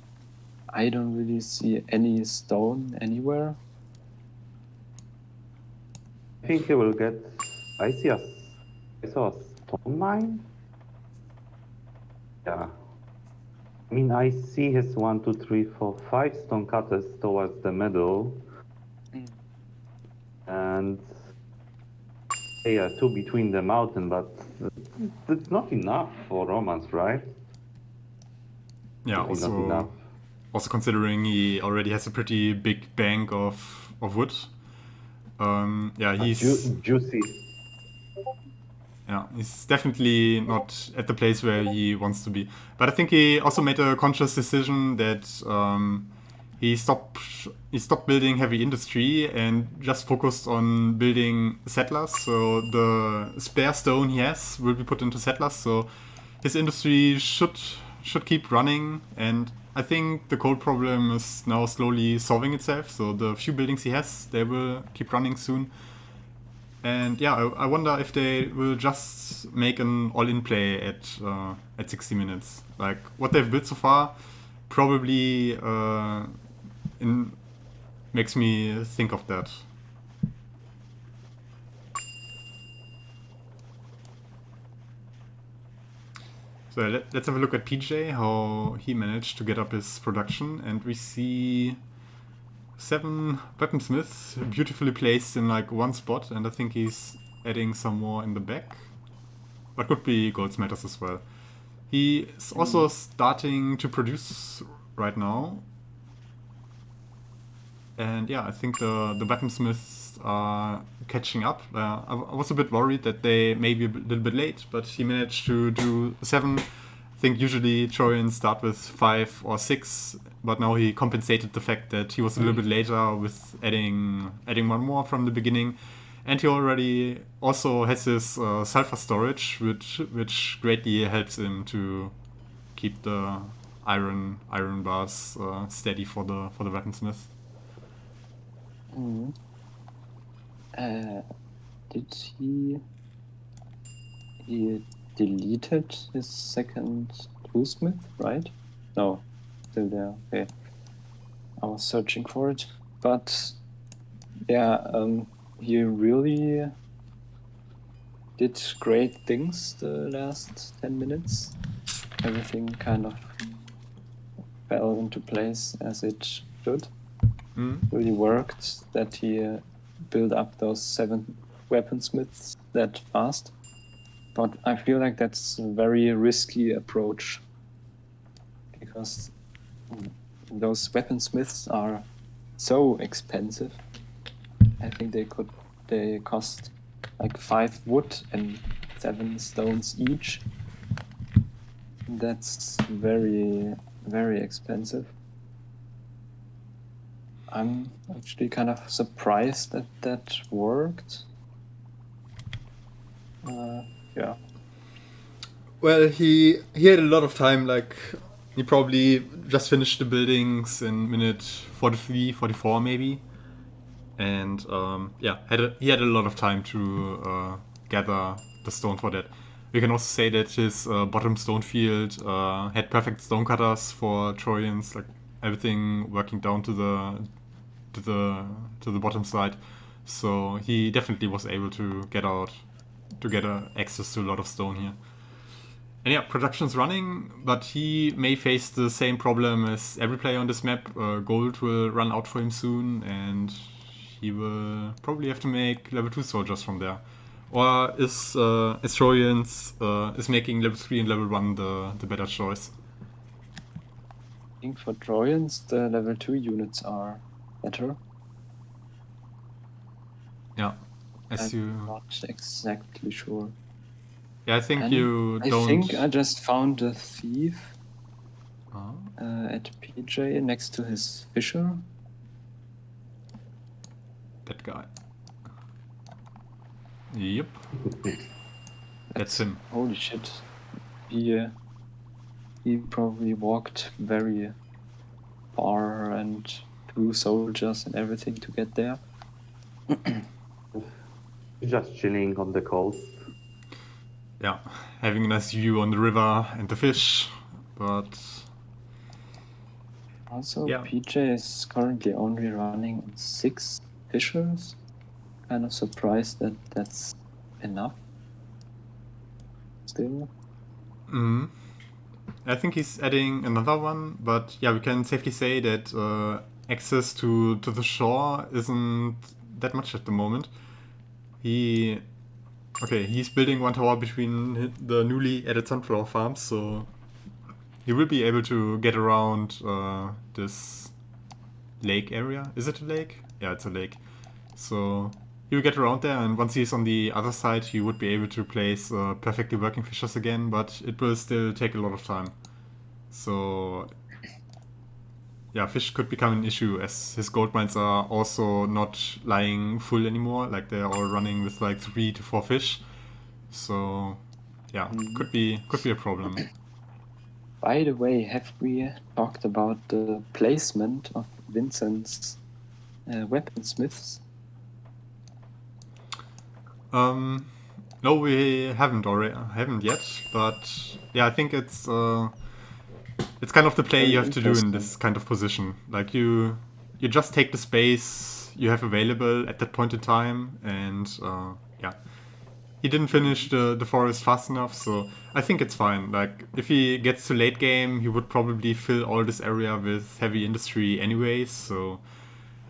I don't really see any stone anywhere. I think he will get. I saw a stone mine. Yeah. I mean, I see his 1, 2, 3, 4, 5 stone cutters towards the middle, and yeah, 2 between the mountain, but it's not enough for Romance, right? Yeah, also considering he already has a pretty big bank of wood. He's juicy. Yeah, he's definitely not at the place where he wants to be. But I think he also made a conscious decision that he stopped building heavy industry and just focused on building settlers. So the spare stone he has will be put into settlers. So his industry should keep running, and I think the coal problem is now slowly solving itself. So the few buildings he has, they will keep running soon. And yeah, I wonder if they will just make an all-in play at 60 minutes. Like, what they've built so far probably makes me think of that. So let's have a look at PJ, how he managed to get up his production, and we see 7 weaponsmiths beautifully placed in like one spot, and I think he's adding some more in the back. But could be goldsmiths as well. He is also starting to produce right now. And yeah, I think the weaponsmiths are catching up. I was a bit worried that they may be a little bit late, but he managed to do 7. I think usually Trojans start with 5 or 6, but now he compensated the fact that he was a little bit later with adding one more from the beginning. And he already also has his sulfur storage, which greatly helps him to keep the iron bars steady for the weaponsmith. Did he deleted his second bluesmith, right? No, still there. Okay, I was searching for it, but yeah, he really did great things the last 10 minutes. Everything kind of fell into place as it should. Really worked that he built up those 7 weaponsmiths that fast. But I feel like that's a very risky approach, because those weaponsmiths are so expensive. I think they cost like 5 wood and 7 stones each. That's very, very expensive. I'm actually kind of surprised that that worked. Yeah. Well, he had a lot of time. Like, he probably just finished the buildings in minute 43, 44 maybe. And yeah, he had a lot of time to gather the stone for that. We can also say that his bottom stone field had perfect stone cutters for Trojans, like everything working down to the bottom side. So he definitely was able to get access to a lot of stone here. And yeah, production's running, but he may face the same problem as every player on this map. Gold will run out for him soon, and he will probably have to make level 2 soldiers from there. Or is Trojans is making level 3 and level 1 the better choice? I think for Trojans, the level 2 units are better. Yeah, I'm not exactly sure. Yeah, I think I think I just found a thief at PJ next to his fisher. That guy. Yep. That's him. Holy shit. He probably walked very far and through soldiers and everything to get there. Just chilling on the coast. Yeah, having a nice view on the river and the fish, but also yeah. PJ is currently only running 6 fishers. Kind of surprised that that's enough. Still. I think he's adding another one, but yeah, we can safely say that access to the shore isn't that much at the moment. He's building one tower between the newly added sunflower farms, so he will be able to get around this lake area. Is it a lake? Yeah, it's a lake. So he will get around there, and once he's on the other side, he would be able to place perfectly working fishers again, but it will still take a lot of time. So yeah, fish could become an issue, as his gold mines are also not lying full anymore. Like, they're all running with like 3 to 4 fish. So yeah, could be a problem. By the way, have we talked about the placement of Vincent's weaponsmiths? No, we haven't yet. But yeah, I think it's kind of the play you have to do in this kind of position. Like, you just take the space you have available at that point in time, and yeah, he didn't finish the forest fast enough, so I think it's fine. Like, if he gets to late game, he would probably fill all this area with heavy industry anyways, so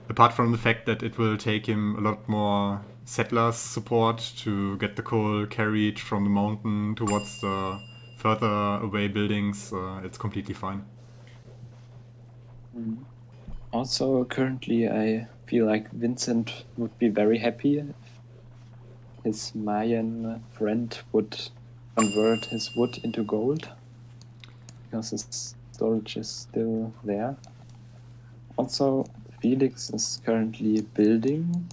apart from the fact that it will take him a lot more settlers support to get the coal carried from the mountain towards the further away buildings, it's completely fine. Also, currently, I feel like Vincent would be very happy if his Mayan friend would convert his wood into gold, because his storage is still there. Also, Felix is currently building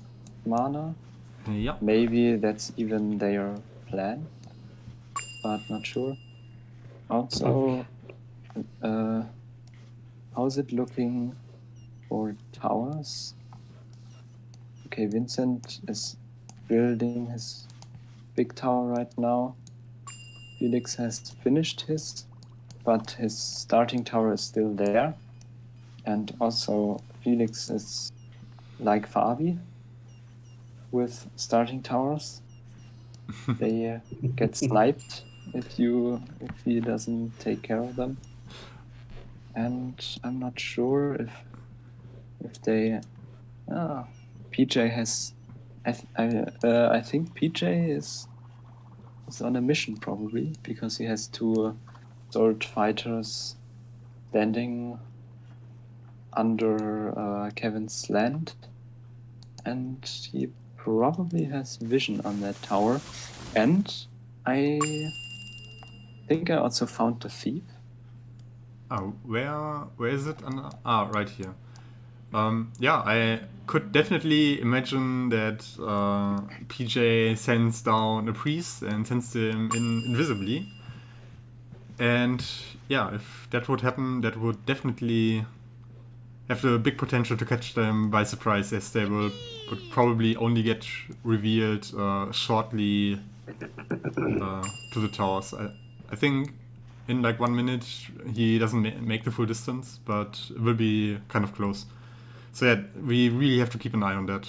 mana. Yeah. Maybe that's even their plan, but not sure. Also, how's it looking for towers? Okay, Vincent is building his big tower right now. Felix has finished his, but his starting tower is still there. And also, Felix is like Fabi with starting towers. They get sniped if he doesn't take care of them. And I'm not sure if they. PJ has. I think PJ is on a mission probably, because he has two sword fighters standing under Kevin's land, and he probably has vision on that tower. And I think I also found the thief. Oh, where is it? Right here. Yeah, I could definitely imagine that PJ sends down a priest and sends him in invisibly. And yeah, if that would happen, that would definitely have the big potential to catch them by surprise, as they would probably only get revealed shortly to the towers. I think in like 1 minute he doesn't make the full distance, but it will be kind of close. So yeah, we really have to keep an eye on that.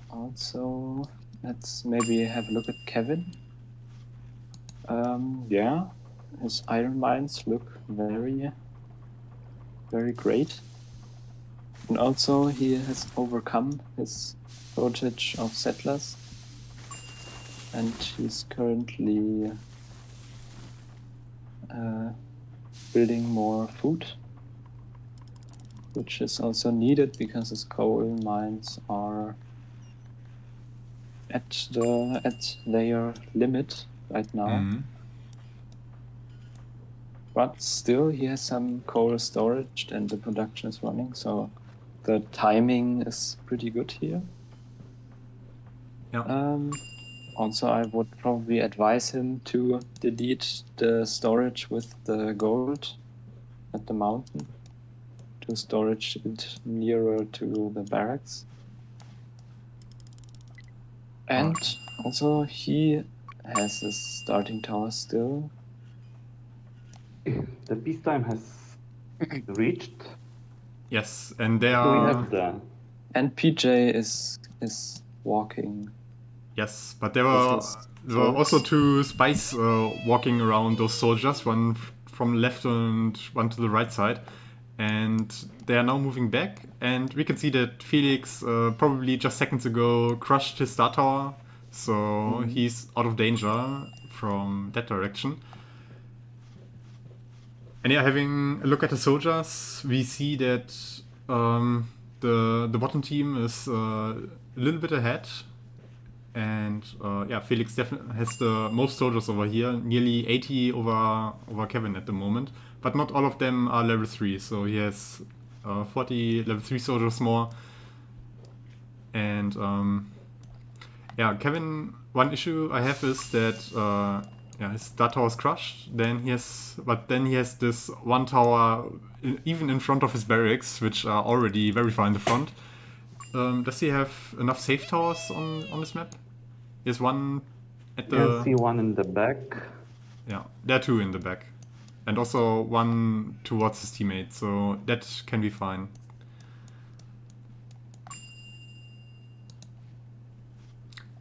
Also, let's maybe have a look at Kevin. Yeah, his iron mines look very, very great. And also, he has overcome his shortage of settlers. And he's currently building more food, which is also needed because his coal mines are at their limit right now. But still, he has some coal storage and the production is running, so the timing is pretty good here. Yeah. Also, I would probably advise him to delete the storage with the gold at the mountain to storage it nearer to the barracks. And also, he has his starting tower still. The peacetime has reached. Yes, and they We are. have the. And PJ is walking. Yes, but there were also two spies walking around those soldiers, one from the left and one to the right side. And they are now moving back, and we can see that Felix probably just seconds ago crushed his star tower, so he's out of danger from that direction. And yeah, having a look at the soldiers, we see that the bottom team is a little bit ahead. And yeah, Felix definitely has the most soldiers over here, nearly 80 over Kevin at the moment. But not all of them are level 3, so he has 40 level 3 soldiers more. And yeah, Kevin, one issue I have is that yeah, his star tower is crushed. Then he has this one tower even in front of his barracks, which are already very far in the front. Does he have enough safe towers on this map? There's one at the. Yeah, see one in the back. Yeah, there are two in the back, and also one towards his teammate. So that can be fine.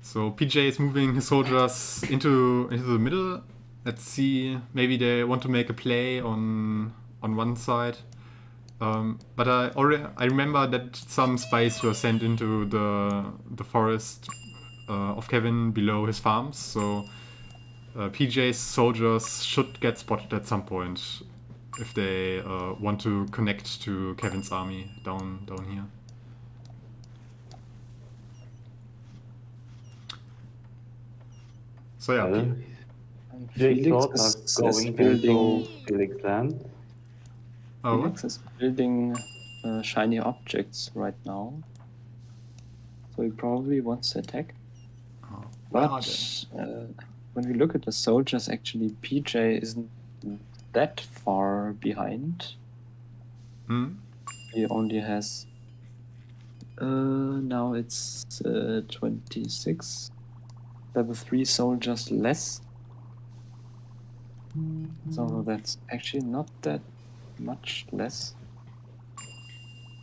So PJ is moving his soldiers into the middle. Let's see, maybe they want to make a play on one side. But I remember that some spies were sent into the forest of Kevin below his farms. So PJ's soldiers should get spotted at some point if they want to connect to Kevin's army down here. So yeah, Felix Felix is is going building. into Felix land. Felix is building shiny objects right now, so he probably wants to attack. But when we look at the soldiers, actually PJ isn't that far behind. He only has now it's 26 level 3 soldiers less. So that's actually not that much less.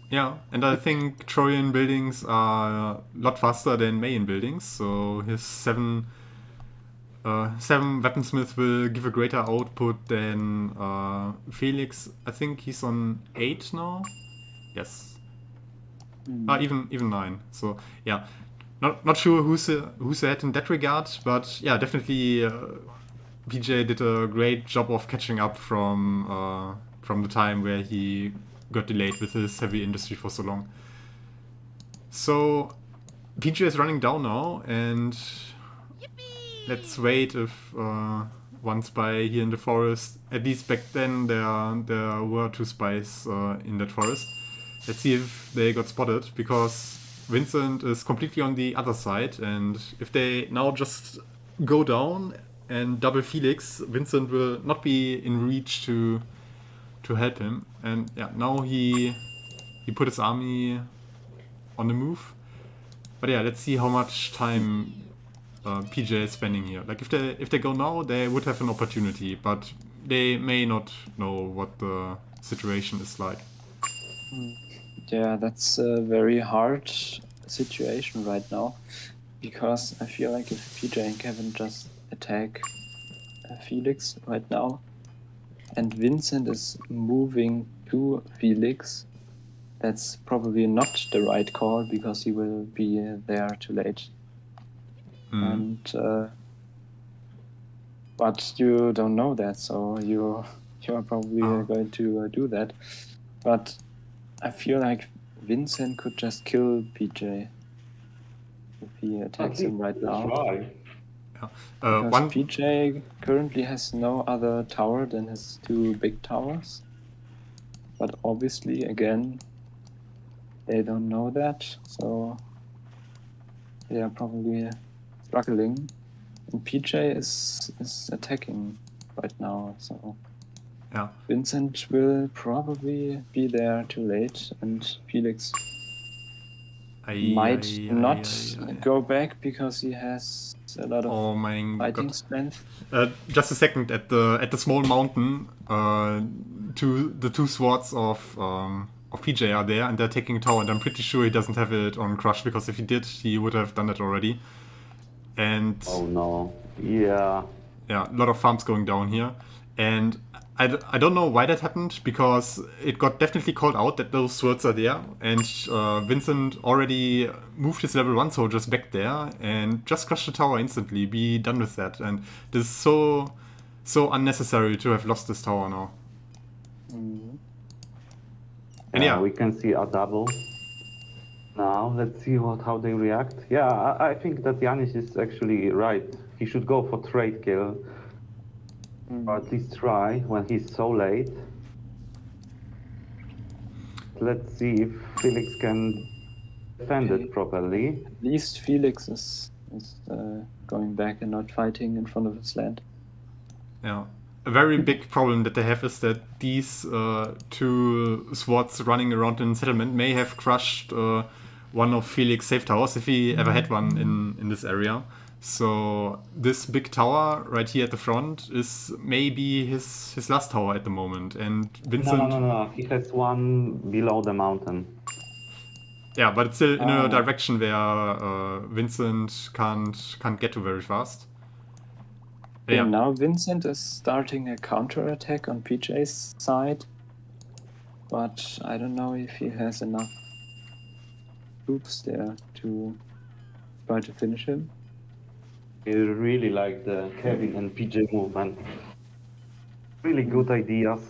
Yeah, and I think Trojan buildings are a lot faster than Mayan buildings, so his 7 weaponsmith will give a greater output than Felix. I think he's on 8 now. Yes. Even 9. So yeah, not sure who's ahead in that regard, but yeah, definitely PJ did a great job of catching up from the time where he got delayed with his heavy industry for so long. So PJ is running down now, and let's wait if one spy here in the forest. At least back then there were 2 spies in that forest. Let's see if they got spotted, because Vincent is completely on the other side, and if they now just go down and double Felix, Vincent will not be in reach to help him. And yeah, now he put his army on the move. But yeah, let's see how much time PJ is spending here. Like if they go now, they would have an opportunity, but they may not know what the situation is like. Yeah, that's a very hard situation right now, because I feel like if PJ and Kevin just attack Felix right now, and Vincent is moving to Felix, that's probably not the right call, because he will be there too late. And but you don't know that, so you are probably going to do that. But I feel like Vincent could just kill PJ if he attacks him right now. Because PJ currently has no other tower than his 2 big towers. But obviously, again, they don't know that, so they are probably struggling. And PJ is attacking right now, so yeah, Vincent will probably be there too late, and Felix might not go back because he has a lot of fighting strength. Just a second, at the small mountain, the 2 swords of PJ are there, and they're taking a tower, and I'm pretty sure he doesn't have it on Crush, because if he did, he would have done it already. And oh no, yeah, a lot of farms going down here, and I don't know why that happened, because it got definitely called out that those swords are there, and Vincent already moved his level 1 soldiers back there and just crushed the tower instantly. Be done with that. And this is so unnecessary to have lost this tower now. And yeah, we can see a double. Now let's see how they react. Yeah, I think that Yanis is actually right. He should go for trade kill. Or at least try when he's so late. Let's see if Felix can defend it properly. At least Felix is going back and not fighting in front of his land. Yeah. A very big problem that they have is that these 2 swords running around in settlement may have crushed one of Felix's safe towers, if he ever had one in this area. So this big tower right here at the front is maybe his last tower at the moment. And Vincent... No. He has one below the mountain. Yeah, but it's still in a Ah. direction where Vincent can't get to very fast. Okay, Yeah, now Vincent is starting a counter-attack on PJ's side, but I don't know if he has enough troops there to try to finish him. I really like the Kevin and PJ movement. Really good ideas.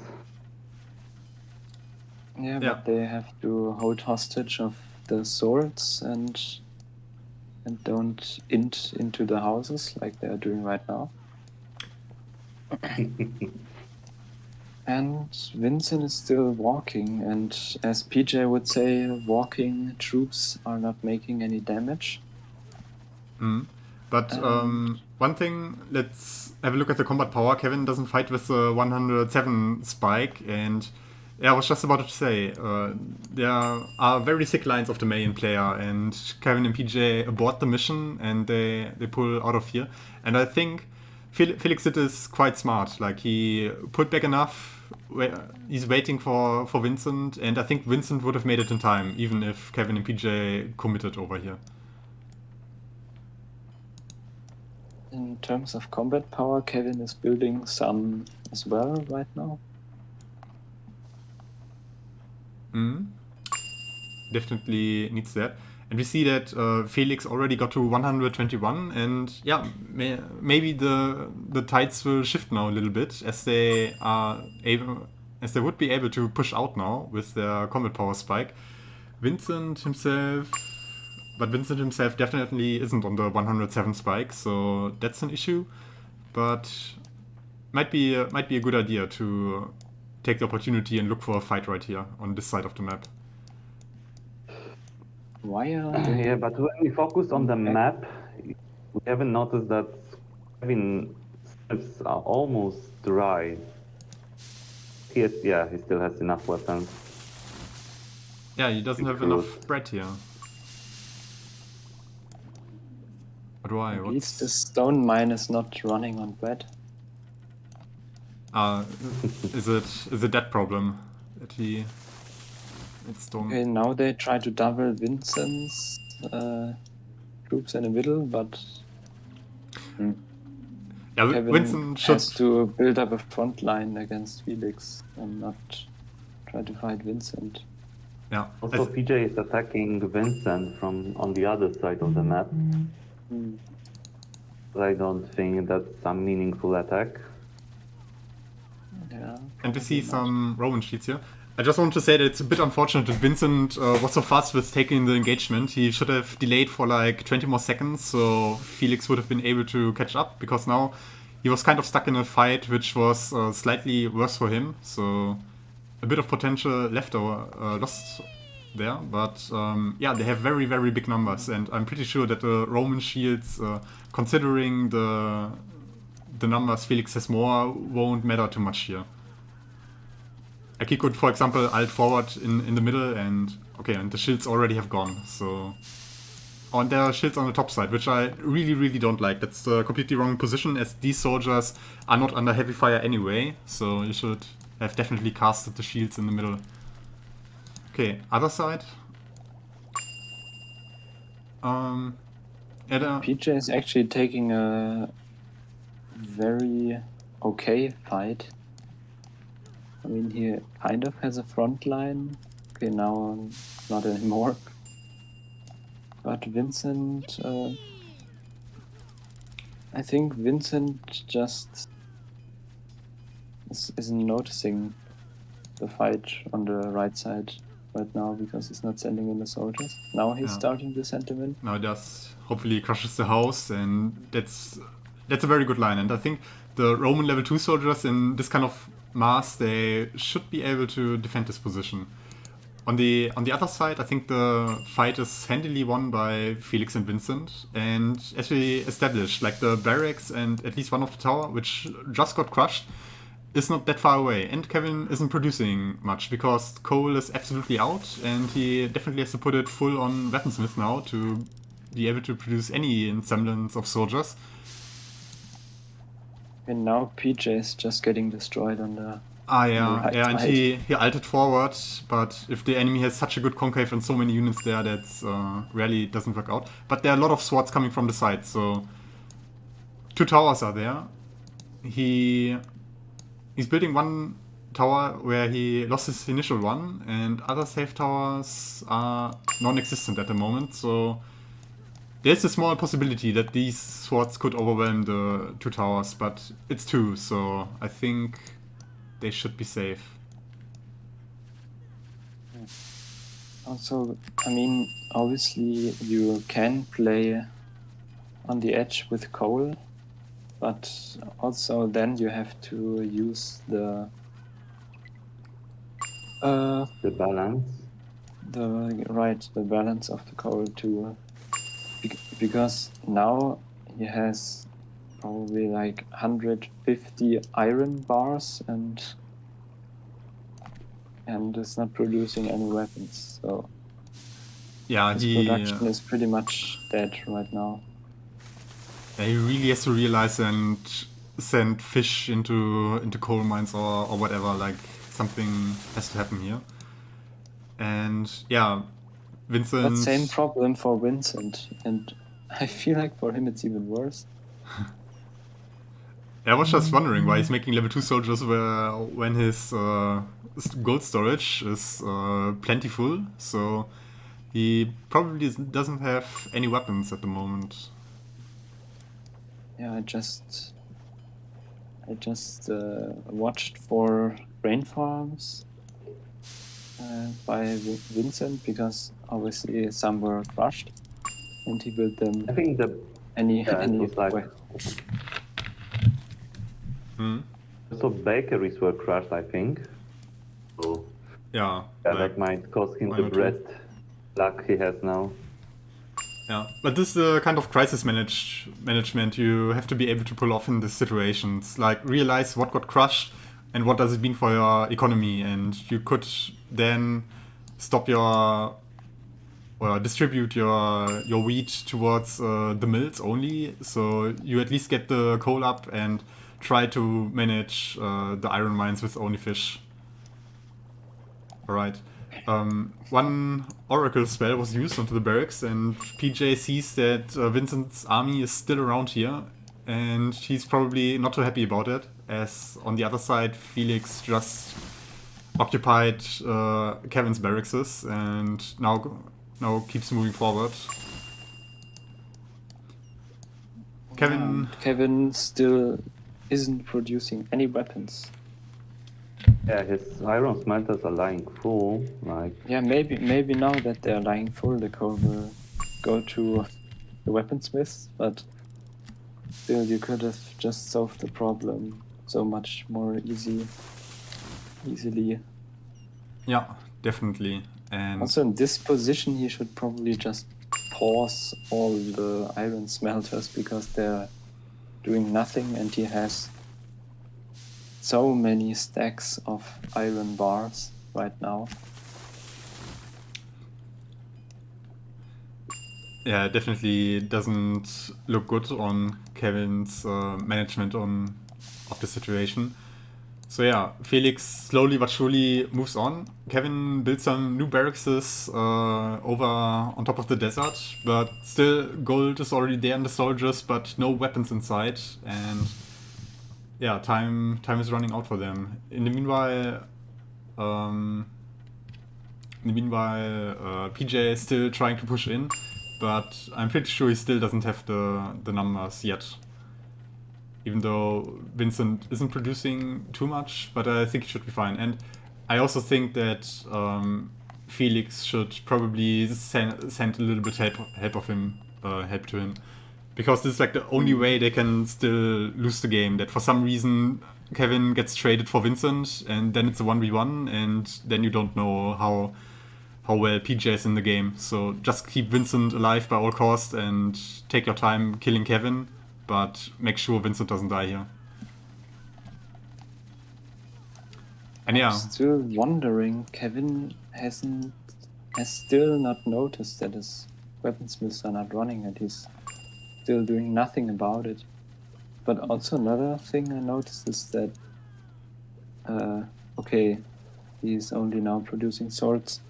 Yeah, Yeah. but they have to hold hostage of the swords and don't int into the houses like they are doing right now. And Vincent is still walking, and as PJ would say, walking troops are not making any damage. But one thing, let's have a look at the combat power. Kevin doesn't fight with the 107 spike, and yeah, I was just about to say, there are very thick lines of the main player, and Kevin and PJ abort the mission, and they pull out of here. And I think Felix did this quite smart. Like, he put back enough, he's waiting for Vincent, and I think Vincent would have made it in time, even if Kevin and PJ committed over here. In terms of combat power, Kevin is building some as well right now. Definitely needs that. And we see that Felix already got to 121, and yeah, maybe the tides will shift now a little bit as they would be able to push out now with their combat power spike. Vincent himself definitely isn't on the 107 spike, so that's an issue. But might be a good idea to take the opportunity and look for a fight right here on this side of the map. Why are they... Yeah, but when we focus on the map, we haven't noticed that Kevin steps are almost dry. He still has enough weapons. Yeah, he doesn't have enough bread here. But why? At least the stone mine is not running on bread. Is it that problem that it's stone? Okay, now they try to double Vincent's troops in the middle, but Yeah, Kevin Vincent has to build up a front line against Felix and not try to fight Vincent. Yeah. Also, PJ is attacking Vincent from on the other side of the map. I don't think that's some meaningful attack. Yeah. And we see some Roman sheets here. I just want to say that it's a bit unfortunate that Vincent was so fast with taking the engagement. He should have delayed for like 20 more seconds, so Felix would have been able to catch up, because now he was kind of stuck in a fight which was slightly worse for him. So a bit of potential left or lost there. But yeah, they have very, very big numbers, and I'm pretty sure that the Roman shields, considering the numbers Felix has more, won't matter too much here. Like, he could, for example, ult forward in the middle, and the shields already have gone. So, and there are shields on the top side, which I really, really don't like. That's the completely wrong position, as these soldiers are not under heavy fire anyway. So you should have definitely casted the shields in the middle. Okay, other side. PJ is actually taking a very okay fight. I mean, he kind of has a front line. Okay, now not anymore. But Vincent... I think Vincent just isn't noticing the fight on the right side right now, because he's not sending in the soldiers. Now he's starting the sentiment. Now he does. Hopefully he crushes the house, and that's a very good line. And I think the Roman level 2 soldiers in this kind of mass, they should be able to defend this position. On the other side, I think the fight is handily won by Felix and Vincent. And as we established, like, the barracks and at least one of the tower, which just got crushed, is not that far away. And Kevin isn't producing much, because coal is absolutely out, and he definitely has to put it full on weaponsmith now to be able to produce any semblance of soldiers. And now PJ is just getting destroyed on the Ah, yeah, Right, yeah, and right. he ulted forward, but if the enemy has such a good concave and so many units there, that's rarely doesn't work out. But there are a lot of swords coming from the side, so 2 towers are there. He's building one tower where he lost his initial one, and other safe towers are non-existent at the moment, so there's a small possibility that these swords could overwhelm the 2 towers, but it's 2, so I think they should be safe. Also, I mean, obviously you can play on the edge with coal, but also then you have to use the The balance. the balance of the coal to because now he has probably like 150 iron bars and is not producing any weapons, so Yeah, his he production is pretty much dead right now. he really has to realize and send fish into coal mines or whatever. Like something has to happen here. And yeah, Vincent. But same problem for Vincent, and I feel like for him it's even worse. I was just wondering why he's making level 2 soldiers when his gold storage is plentiful. So he probably doesn't have any weapons at the moment. Yeah, I just watched for rain farms by Vincent because obviously some were crushed, and he built them I think the any it was like way. also bakeries were crushed, I think. So Yeah, yeah, like, that might cost him why the not bread luck he has now. yeah, but this is the kind of crisis management you have to be able to pull off in these situations. Like realize what got crushed and what does it mean for your economy, and you could then stop your or distribute your wheat towards the mills only, so you at least get the coal up and try to manage the iron mines with only fish. Alright. One oracle spell was used onto the barracks, and PJ sees that Vincent's army is still around here, and he's probably not too happy about it, as on the other side Felix just occupied Kevin's barracks and now keeps moving forward. Kevin still isn't producing any weapons. Yeah, his iron smelters are lying full. Like Yeah, maybe now that they're lying full, the coal will go to the weaponsmiths, but still you could have just solved the problem so much more easily. Yeah, definitely. And Also in this position he should probably just pause all the iron smelters because they're doing nothing, and he has so many stacks of iron bars right now. yeah, it definitely doesn't look good on Kevin's management of the situation. So yeah, Felix slowly but surely moves on. Kevin builds some new barracks over on top of the desert, but still gold is already there in the soldiers, but no weapons inside. And yeah, time is running out for them. In the meanwhile, PJ is still trying to push in, but I'm pretty sure he still doesn't have the numbers yet. Even though Vincent isn't producing too much, but I think he should be fine. And I also think that Felix should probably send a little bit help to him, because this is like the only way they can still lose the game. That for some reason Kevin gets traded for Vincent, and then it's a 1v1, and then you don't know how well PJ is in the game. So just keep Vincent alive by all costs and take your time killing Kevin, but make sure Vincent doesn't die here. And yeah, I'm still wondering, Kevin has still not noticed that his weaponsmiths are not running, and he's still doing nothing about it. But also another thing I noticed is that okay, he's only now producing swords.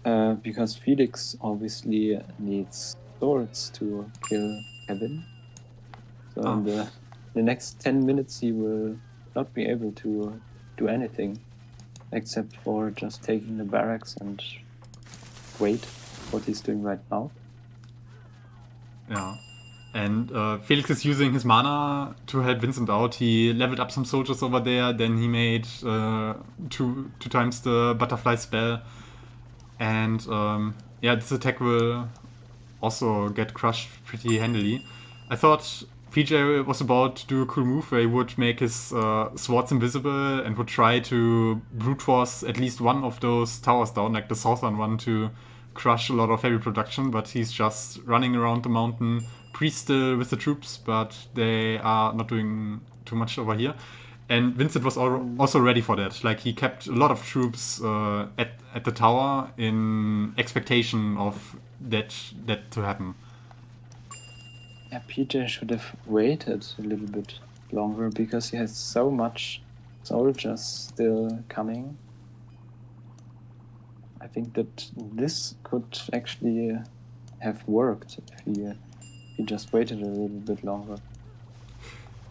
Because Felix obviously needs swords to kill Kevin. So in the next 10 minutes he will not be able to do anything except for just taking the barracks and wait what he's doing right now. Yeah. And Felix is using his mana to help Vincent out. He leveled up some soldiers over there, then he made two times the butterfly spell. And yeah, this attack will also get crushed pretty handily. I thought PJ was about to do a cool move where he would make his swords invisible and would try to brute force at least one of those towers down, like the southern one, to crush a lot of heavy production, but he's just running around the mountain, pre-still with the troops, but they are not doing too much over here. And Vincent was also ready for that. Like, he kept a lot of troops at the tower in expectation of that to happen. Yeah, PJ should have waited a little bit longer because he has so much soldiers still coming. I think that this could actually have worked if he just waited a little bit longer.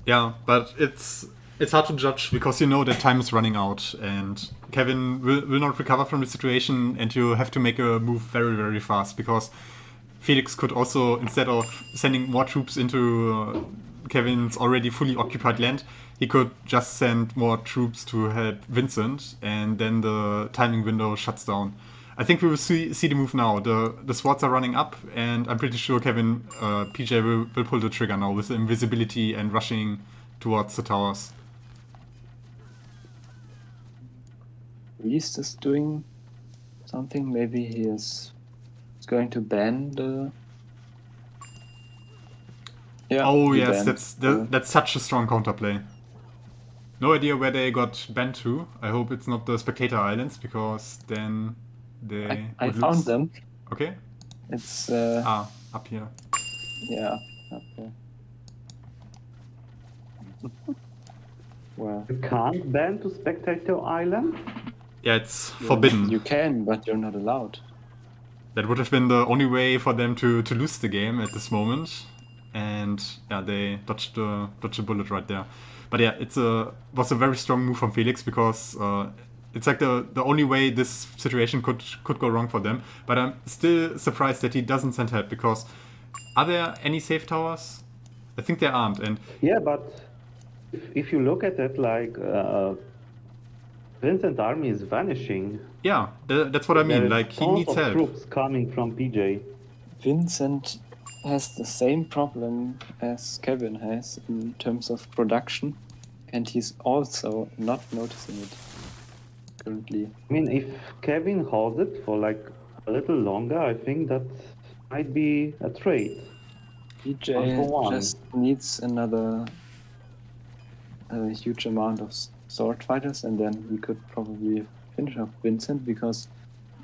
Yeah, but it's hard to judge because you know that time is running out and Kevin will not recover from the situation, and you have to make a move very, very fast because Felix could also, instead of sending more troops into Kevin's already fully occupied land, he could just send more troops to help Vincent, and then the timing window shuts down. I think we will see the move now. The swords are running up, and I'm pretty sure PJ will pull the trigger now with the invisibility and rushing towards the towers. Beast is doing something. Maybe he is going to ban the. Yeah. Oh yes, that's such a strong counterplay. No idea where they got banned to. I hope it's not the Spectator Islands, because then they I would found lose. them. Okay. It's up here. yeah, up there. Well, You can't ban to Spectator Island? Yeah, it's forbidden. You can, but you're not allowed. That would have been the only way for them to lose the game at this moment. And yeah, they dodged a bullet right there. But yeah, was a very strong move from Felix, because it's like the only way this situation could go wrong for them. But I'm still surprised that he doesn't send help, because are there any safe towers? I think there aren't. And Yeah, but if you look at it, like Vincent's army is vanishing. yeah, that's what I mean. There is Like, he tons needs of help. troops coming from PJ. Vincent has the same problem as Kevin has in terms of production, and he's also not noticing it currently. I mean, if Kevin holds it for like a little longer, I think that might be a trade. One for PJ one. just needs another huge amount of sword fighters, and then we could probably finish off Vincent, because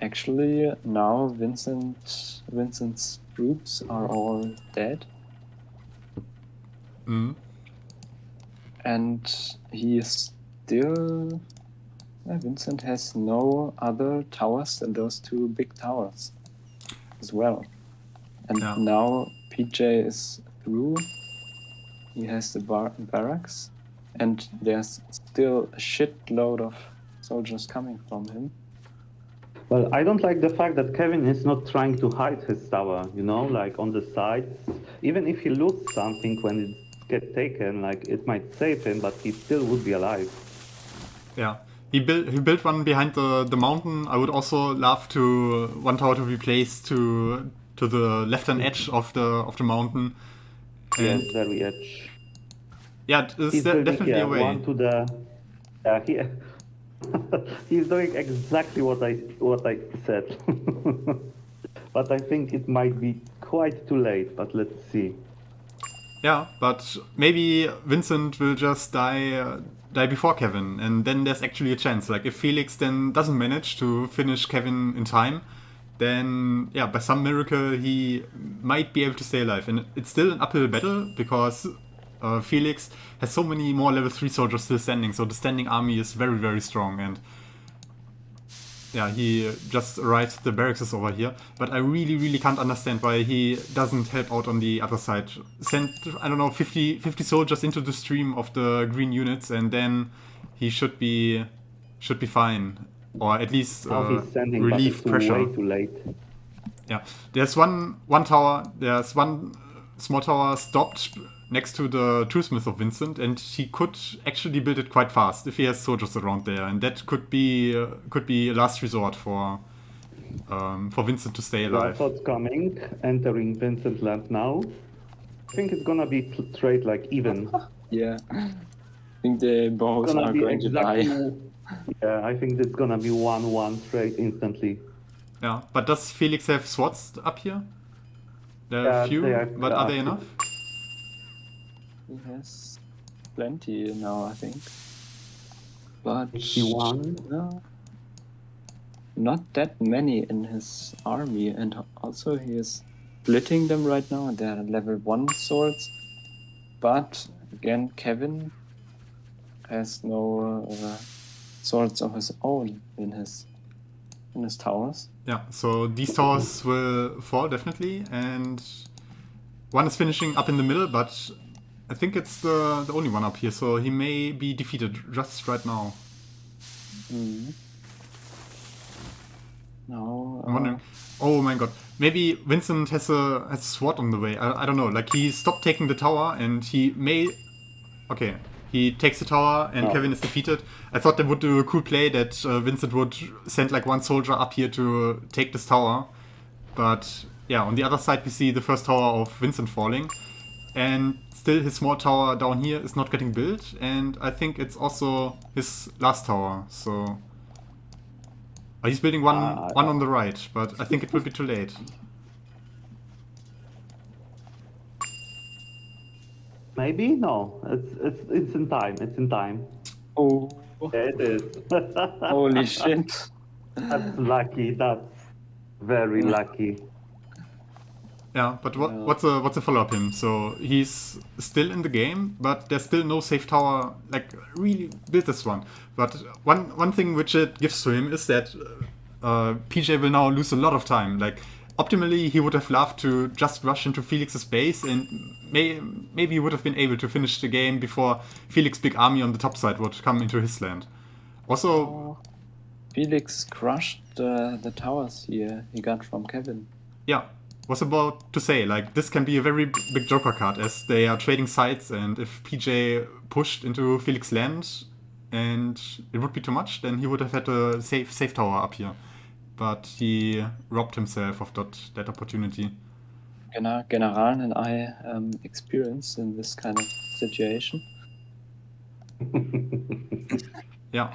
actually now Vincent's troops are all dead, and he is still. Vincent has no other towers than those two big towers as well. And Yeah. now PJ is through. He has the barracks, and there's still a shitload of soldiers coming from him. Well, I don't like the fact that Kevin is not trying to hide his tower, you know, like on the sides. Even if he loses something when it gets taken, like it might save him, but he still would be alive. Yeah. He built one behind the mountain. I would also love to one tower to be placed to the left-hand edge of the mountain. Yes, And very edge. yeah, there's He's building, definitely a way. one to the. He's doing exactly what I said. But I think it might be quite too late. But let's see. Yeah, but maybe Vincent will just die before Kevin, and then there's actually a chance. Like, if Felix then doesn't manage to finish Kevin in time, then yeah, by some miracle he might be able to stay alive. And it's still an uphill battle, because Felix has so many more level 3 soldiers still standing, so the standing army is very, very strong. And yeah, he just arrived at the barracks over here, but I really, really can't understand why he doesn't help out on the other side. Send, I don't know, 50 soldiers into the stream of the green units, and then he should be fine, or at least Now he's sending, but relieve it's pressure. way too late. Yeah, there's one tower. There's one small tower stopped next to the Toolsmith of Vincent, and he could actually build it quite fast if he has soldiers around there, and that could be a last resort for Vincent to stay alive. Thoughts coming, entering Vincent land now. I think it's gonna be trade like even. Yeah. I think the both are going to die. Yeah, I think it's gonna be 1-1 trade instantly. Yeah, but does Felix have swords up here? There are a few, but are they enough? He has plenty now, I think. But 51. no, not that many in his army, and also he is splitting them right now. They are level 1 swords. But again, Kevin has no swords of his own in his towers. Yeah, so these towers will fall definitely, and one is finishing up in the middle, but I think it's the only one up here, so he may be defeated just right now. No, I'm wondering. Oh my god, maybe Vincent has a sword on the way. I don't know. Like he stopped taking the tower, and he may. Okay, he takes the tower, and Kevin is defeated. I thought they would do a cool play that Vincent would send like one soldier up here to take this tower, but yeah, on the other side we see the first tower of Vincent falling. And still his small tower down here is not getting built, and I think it's also his last tower, so... he's building one on the right, but I think it will be too late. Maybe? No. It's in time. It's in time. Oh. Yeah, it is. Holy shit. That's lucky. That's very lucky. Yeah, but what's a follow-up him? So he's still in the game, but there's still no safe tower. Like, really build this one. But one thing which it gives to him is that PJ will now lose a lot of time. Like, optimally, he would have loved to just rush into Felix's base, and maybe he would have been able to finish the game before Felix's big army on the top side would come into his land. Also, Felix crushed the towers here he got from Kevin. Yeah. Was about to say, like, this can be a very big Joker card, as they are trading sides, and if PJ pushed into Felix land and it would be too much, then he would have had a safe tower up here. But he robbed himself of that opportunity. Generalen and I experienced in this kind of situation. Yeah.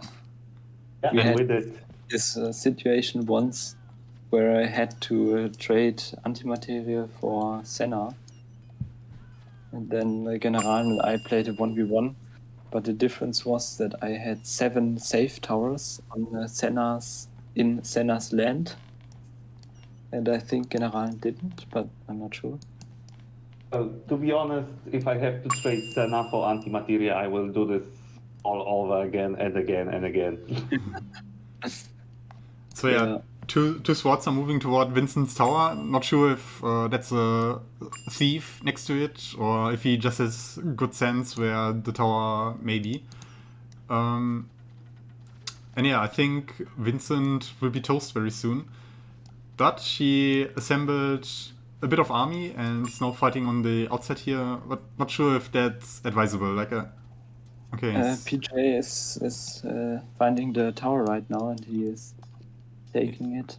We had with it. this situation once where I had to trade antimateria for Senna. And then Generalen and I played a 1v1, but the difference was that I had 7 safe towers on Senna's land. And I think Generalen didn't, but I'm not sure. To be honest, if I have to trade Senna for antimateria, I will do this all over again and again and again. So yeah. Two swords are moving toward Vincent's tower. Not sure if that's a thief next to it, or if he just has good sense where the tower may be. And yeah, I think Vincent will be toast very soon. But he assembled a bit of army and is now fighting on the outside here. But not sure if that's advisable. Like okay. PJ is finding the tower right now, and he is taking it.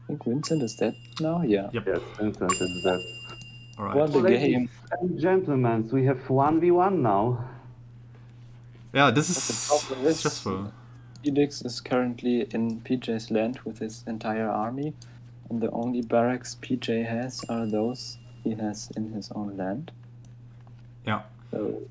I think Vincent is dead now? Yeah. Yep. Yes, Vincent is dead. Alright. What a game. And gentlemen, we have 1v1 now. Yeah, this But the problem is, stressful. Felix is currently in PJ's land with his entire army, and the only barracks PJ has are those he has in his own land. Yeah. So,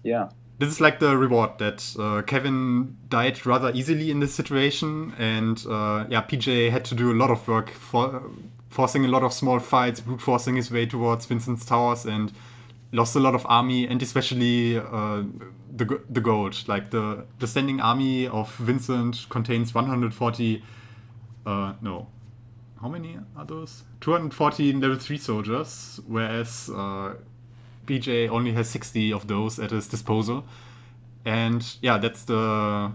yeah. This is like the reward that Kevin died rather easily in this situation, and PJ had to do a lot of work for forcing a lot of small fights, brute forcing his way towards Vincent's towers, and lost a lot of army, and especially the gold. Like the standing army of Vincent contains 140. No, how many are those? 240 level 3 soldiers, whereas PJ only has 60 of those at his disposal. And yeah, that's the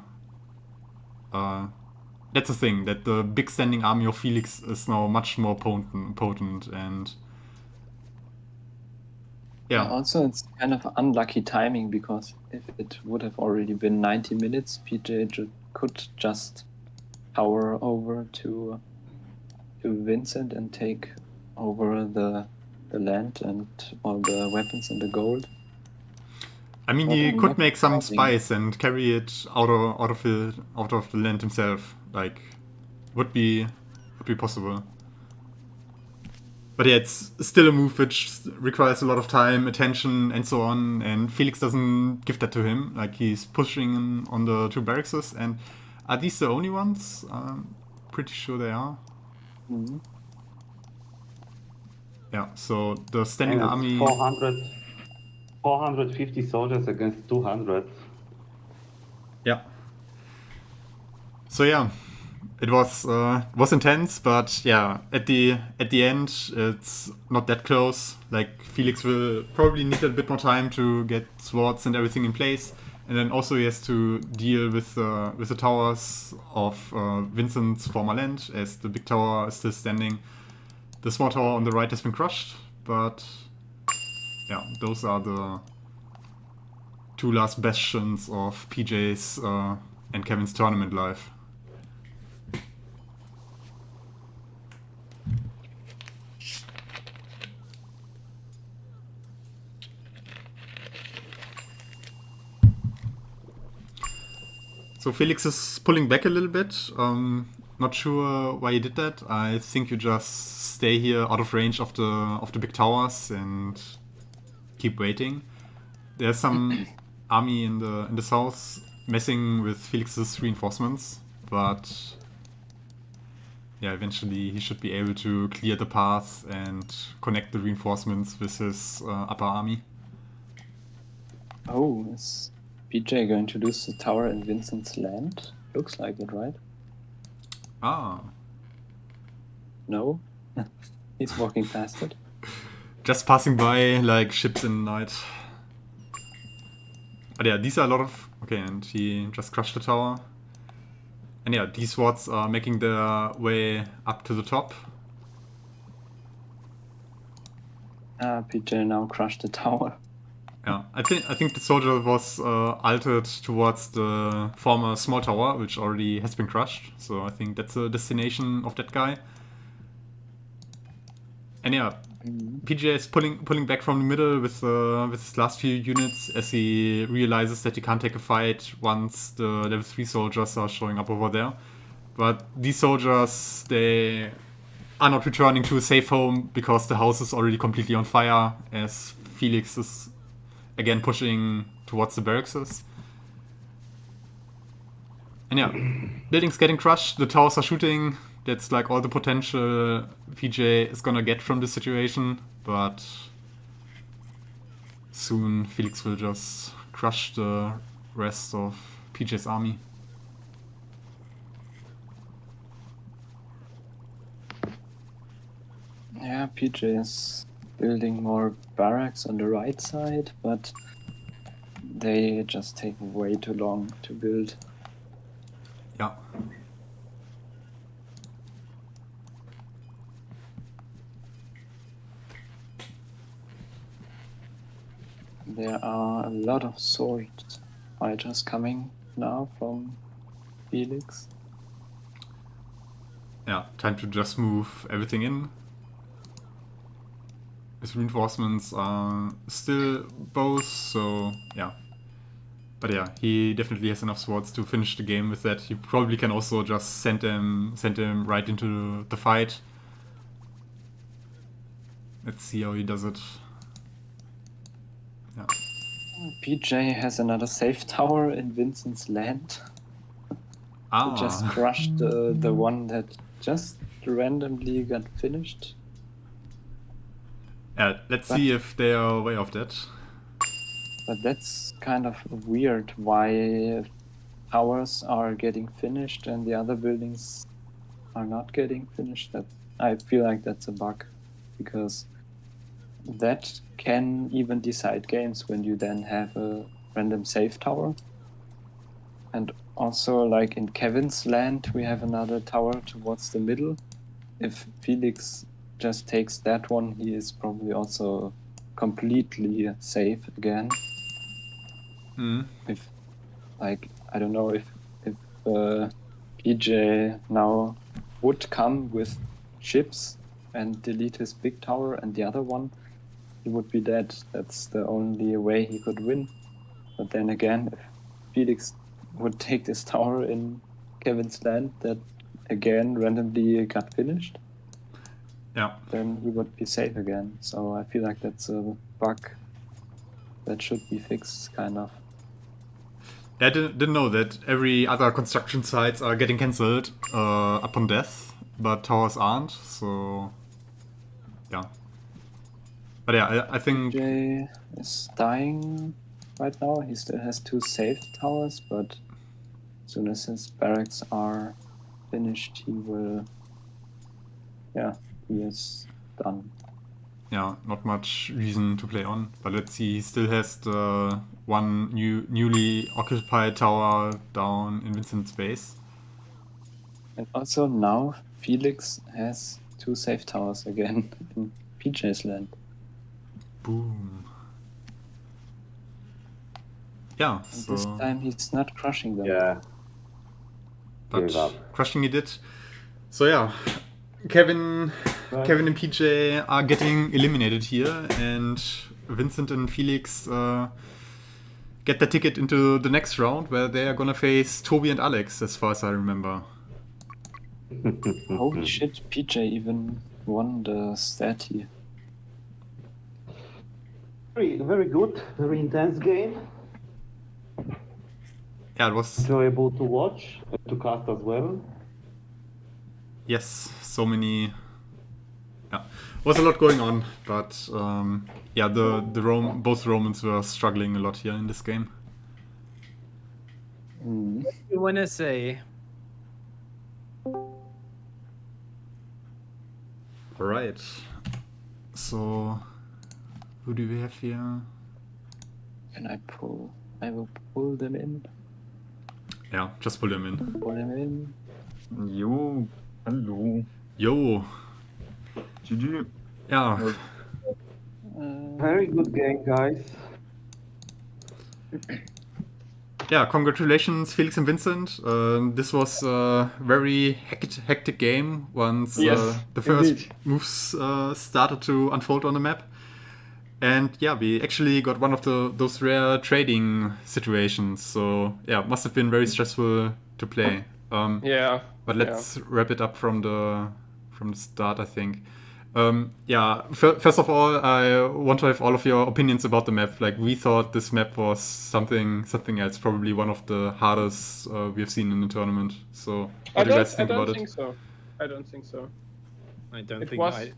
thing, that the big standing army of Felix is now much more potent and yeah. Also, it's kind of unlucky timing, because if it would have already been 90 minutes, PJ could just power over to Vincent and take over the land and all the weapons and the gold. I mean, But he I'm could not make some surprising. spies and carry it out of the land himself. Like, would be possible. But yeah, it's still a move which requires a lot of time, attention, and so on. And Felix doesn't give that to him. Like, he's pushing on the 2 barracks. And are these the only ones? I'm pretty sure they are. Mm-hmm. Yeah, so the standing And army. 450 soldiers against 200. Yeah. So yeah, it was intense, but yeah, at the end, it's not that close. Like, Felix will probably need a bit more time to get swords and everything in place, and then also he has to deal with the towers of Vincent's former land, as the big tower is still standing. The small tower on the right has been crushed, but yeah, those are the 2 last bastions of PJ's and Kevin's tournament life. So Felix is pulling back a little bit. Not sure why he did that. I think you just stay here out of range of the big towers and keep waiting. There's some army in the south messing with Felix's reinforcements, but yeah, eventually he should be able to clear the path and connect the reinforcements with his upper army. Oh, is PJ going to lose the tower in Vincent's land? Looks like it, right? Ah, No? He's walking past it. just passing by like ships in the night. But yeah, these are a lot of... Okay, and he just crushed the tower. And yeah, these swords are making their way up to the top. PJ now crushed the tower. Yeah, I think the soldier was altered towards the former small tower, which already has been crushed. So I think that's the destination of that guy. And yeah, PJ is pulling back from the middle with his last few units, as he realizes that he can't take a fight once the level 3 soldiers are showing up over there. But these soldiers, they are not returning to a safe home because the house is already completely on fire, as Felix is again pushing towards the barracks. And yeah, buildings getting crushed, the towers are shooting. That's like all the potential PJ is gonna get from this situation, but soon Felix will just crush the rest of PJ's army. Yeah, PJ is building more barracks on the right side, but they just take way too long to build. Yeah. There are a lot of sword fighters coming now from Felix. Yeah, time to just move everything in. His reinforcements are still bows, so yeah. But yeah, he definitely has enough swords to finish the game with that. He probably can also just send them right into the fight. Let's see how he does it. Yeah. PJ has another safe tower in Vincent's land. He just crushed the one that just randomly got finished. Let's see if they are aware of that. But that's kind of weird why towers are getting finished and the other buildings are not getting finished. That I feel like that's a bug, because that can even decide games when you then have a random safe tower. And also, like in Kevin's land, we have another tower towards the middle. If Felix just takes that one, he is probably also completely safe again. If, like, I don't know, if PJ now would come with ships and delete his big tower and the other one, he would be dead. That's the only way he could win. But then again, if Felix would take this tower in Kevin's land that again randomly got finished, then he would be safe again. So I feel like that's a bug that should be fixed, kind of. I didn't know that every other construction sites are getting cancelled upon death, but towers aren't, so yeah. But yeah, I think... PJ is dying right now. He still has 2 saved towers, but as soon as his barracks are finished, he will... Yeah, he is done. Yeah, not much reason to play on. But let's see, he still has the one newly occupied tower down in Vincent's base. And also now Felix has 2 safe towers again in PJ's land. Boom. Yeah, And so... this time he's not crushing them. Yeah. But crushing he did. So yeah, Kevin and PJ are getting eliminated here, and Vincent and Felix get the ticket into the next round, where they are gonna face Toby and Alex, as far as I remember. Holy shit, PJ even won the statty. Very good, very intense game. Yeah, it was... Enjoyable to watch, to cast as well. Yes, so many... Yeah, was a lot going on, but yeah, both Romans were struggling a lot here in this game. What do you want to say? Alright, so who do we have here? Can I pull? I will pull them in. Yeah, just pull them in. Pull them in. Jo, hallo. Yo! GG. Yeah. Very good game, guys. Yeah, congratulations, Felix and Vincent. This was a very hectic game once the first moves started to unfold on the map. And yeah, we actually got one of those rare trading situations. So yeah, it must have been very stressful to play. Yeah. But let's wrap it up from the start, I think. Yeah, first of all, I want to have all of your opinions about the map. Like, we thought this map was something else, probably one of the hardest we have seen in the tournament. So, what do you guys think about it? I don't think so. I don't think so. I don't It think was- I...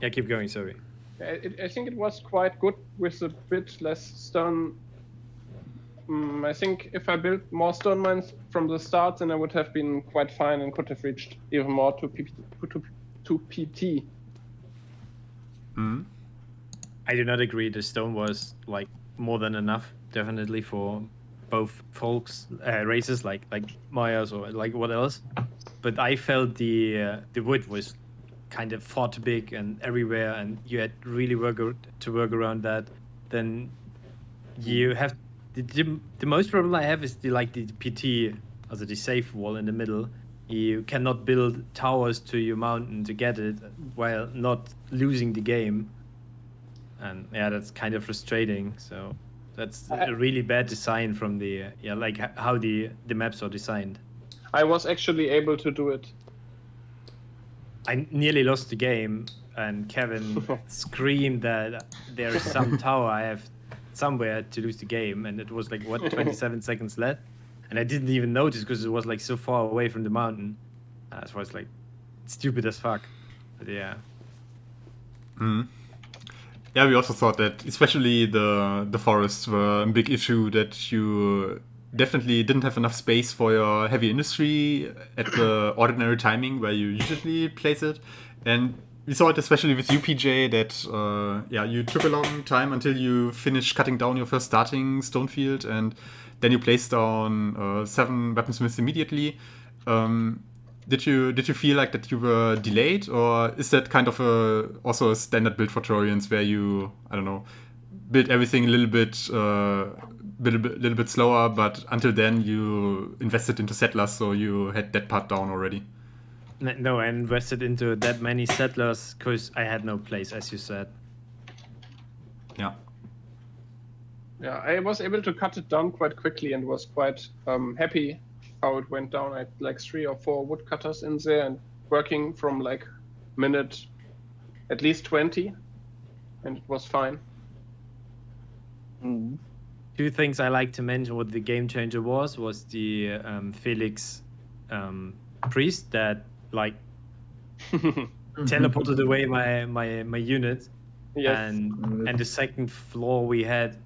Yeah, keep going, sorry. I think it was quite good with a bit less stone. I think if I built more stone mines from the start, then I would have been quite fine and could have reached even more to PT. Mm-hmm. I do not agree. The stone was like more than enough, definitely, for both folks races like Maya's or like what else. But I felt the wood was kind of far too big and everywhere, and you had really to work around that. Then you have the most problem I have is the PT, also the safe wall in the middle. You cannot build towers to your mountain to get it while not losing the game. And yeah, that's kind of frustrating. So that's a really bad design from the like how the maps are designed. I was actually able to do it. I nearly lost the game, and Kevin screamed that there is some tower I have somewhere to lose the game, and it was like 27 seconds left, and I didn't even notice because it was like so far away from the mountain. So it's like stupid as fuck. But yeah. Mm-hmm. Yeah, we also thought that, especially the forests were a big issue, that you definitely didn't have enough space for your heavy industry at the ordinary timing where you usually place it. And we saw it especially with UPJ that, you took a long time until you finished cutting down your first starting stone field, and then you placed down 7 weaponsmiths immediately. Did you feel like that you were delayed, or is that kind of also a standard build for Torians where you, I don't know, build everything a little bit slower, but until then you invested into settlers, so you had that part down already? No, I invested into that many settlers because I had no place, as you said. Yeah. Yeah, I was able to cut it down quite quickly and was quite happy how it went down. I had like 3 or 4 woodcutters in there and working from like minute at least 20, and it was fine. Mm. 2 things I like to mention what the game changer was the Felix priest that like teleported away my unit. Yes. And the second floor we had,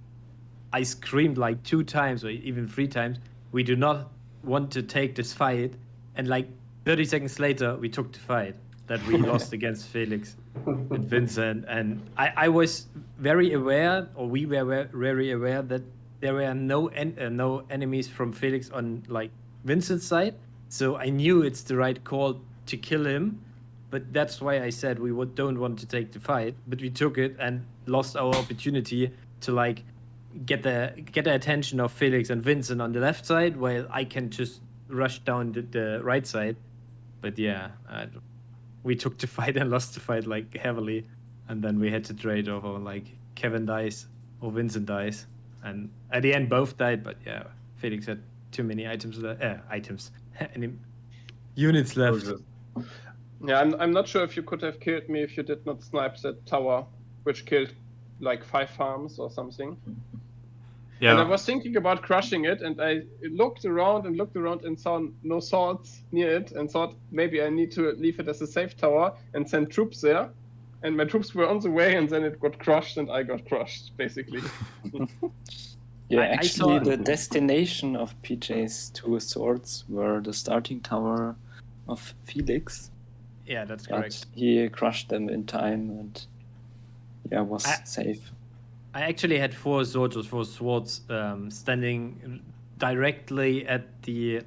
I screamed like 2 times or even 3 times, we do not want to take this fight, and like 30 seconds later we took the fight that we lost against Felix and Vincent. And I was very aware, or we were very aware, that there were no enemies from Felix on like Vincent's side, so I knew it's the right call to kill him. But that's why I said we don't want to take the fight, but we took it and lost our opportunity to like get the attention of Felix and Vincent on the left side, while I can just rush down the right side. But yeah, we took the fight and lost the fight like heavily, and then we had to trade over like Kevin dies or Vincent dies, and at the end both died. But yeah, Felix had too many items any units left. Yeah, I'm not sure if you could have killed me if you did not snipe that tower, which killed like 5 farms or something. Yeah. And I was thinking about crushing it, and I looked around and saw no swords near it, and thought maybe I need to leave it as a safe tower and send troops there. And my troops were on the way, and then it got crushed, and I got crushed, basically. Yeah, I actually, saw- the destination of PJ's 2 swords were the starting tower of Felix, Yeah, that's but correct. he crushed them in time and was safe. I actually had 4 swords standing directly at the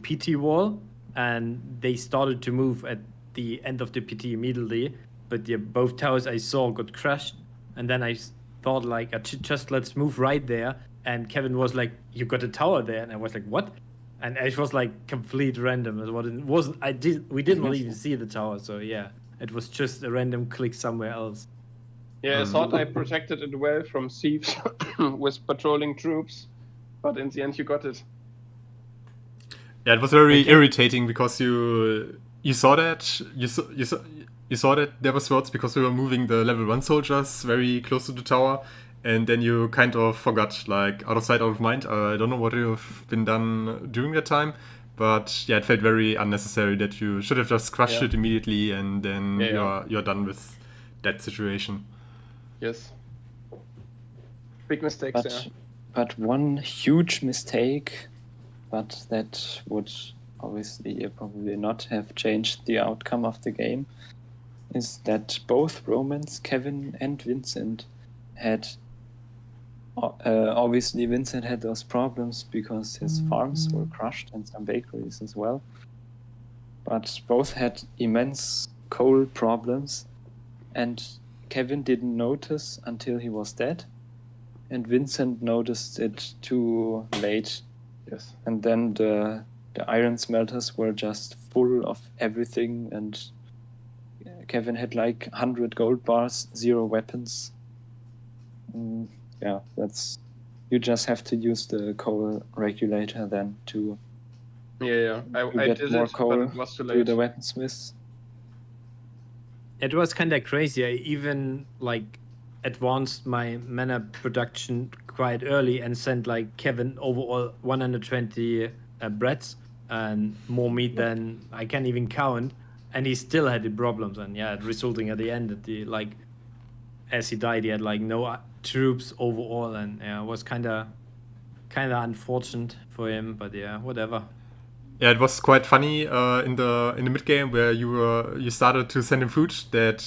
PT wall, and they started to move at the end of the PT immediately. But yeah, both towers I saw got crushed, and then I thought like, just let's move right there. And Kevin was like, "You got a tower there," and I was like, "What?" And it was like complete random. It wasn't. We didn't even see the tower, so yeah, it was just a random click somewhere else. Yeah, I thought I protected it well from thieves with patrolling troops, but in the end you got it. Yeah, it was very irritating because you saw that you saw that there were swords because we were moving the level 1 soldiers very close to the tower, and then you kind of forgot, like, out of sight, out of mind. I don't know what you've been done during that time, but yeah, it felt very unnecessary that you should have just crushed it immediately, and then you're done with that situation. Yes. Big mistakes there. But one huge mistake, but that would obviously probably not have changed the outcome of the game, is that both Romans, Kevin and Vincent, had obviously Vincent had those problems because his farms were crushed and some bakeries as well. But both had immense coal problems, and Kevin didn't notice until he was dead, and Vincent noticed it too late. Yes. And then the iron smelters were just full of everything, and Kevin had like 100 gold bars, 0 weapons. Yeah, you just have to use the coal regulator then to I get did more it, coal but it was too to late. the weaponsmiths. It was kind of crazy. I even like advanced my mana production quite early and sent like Kevin overall 120 breads and more meat than I can even count, and he still had the problems, and yeah, resulting at the end at the like as he died, he had like no troops overall, and yeah, it was kind of unfortunate for him. But yeah, whatever. Yeah, it was quite funny in the mid game where you started to send him food. That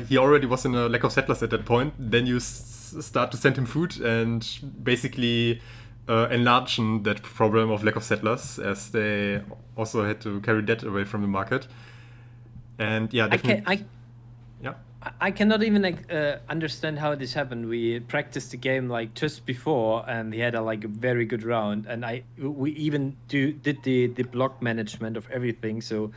he already was in a lack of settlers at that point. Then you start to send him food and basically enlarge that problem of lack of settlers, as they also had to carry that away from the market. And yeah, definitely. Yeah. I cannot even understand how this happened. We practiced the game like just before, and he had a very good round. And we even did the block management of everything. So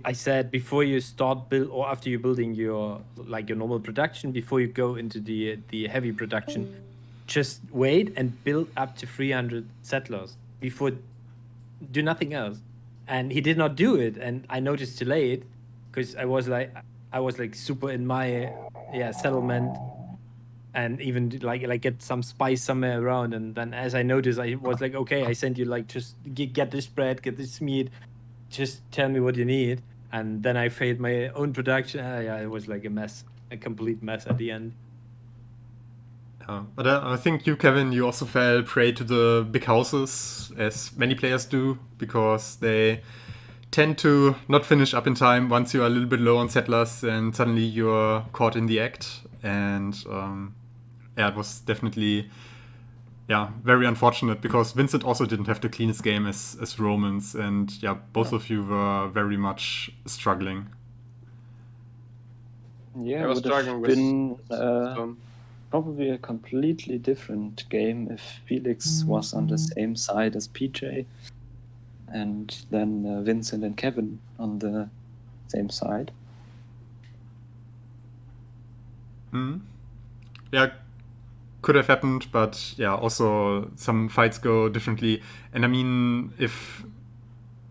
I said before you start build, or after you're building your normal production, before you go into the heavy production, just wait and build up to 300 settlers before do nothing else. And he did not do it, and I noticed too late because I was like super in my settlement, and even like get some spice somewhere around. And then as I noticed, I was like, okay, I sent you just get this bread, get this meat, just tell me what you need. And then I failed my own production. It was like a mess, a complete mess at the end. But I think you, Kevin, you also fell prey to the big houses, as many players do, because they tend to not finish up in time once you are a little bit low on settlers, and suddenly you're caught in the act. And it was definitely very unfortunate, because Vincent also didn't have the cleanest game as Romans, and both of you were very much struggling. Yeah, I was it would have struggling been with probably a completely different game if Felix was on the same side as PJ, and then Vincent and Kevin on the same side. Yeah, could have happened, but also some fights go differently. And I mean, if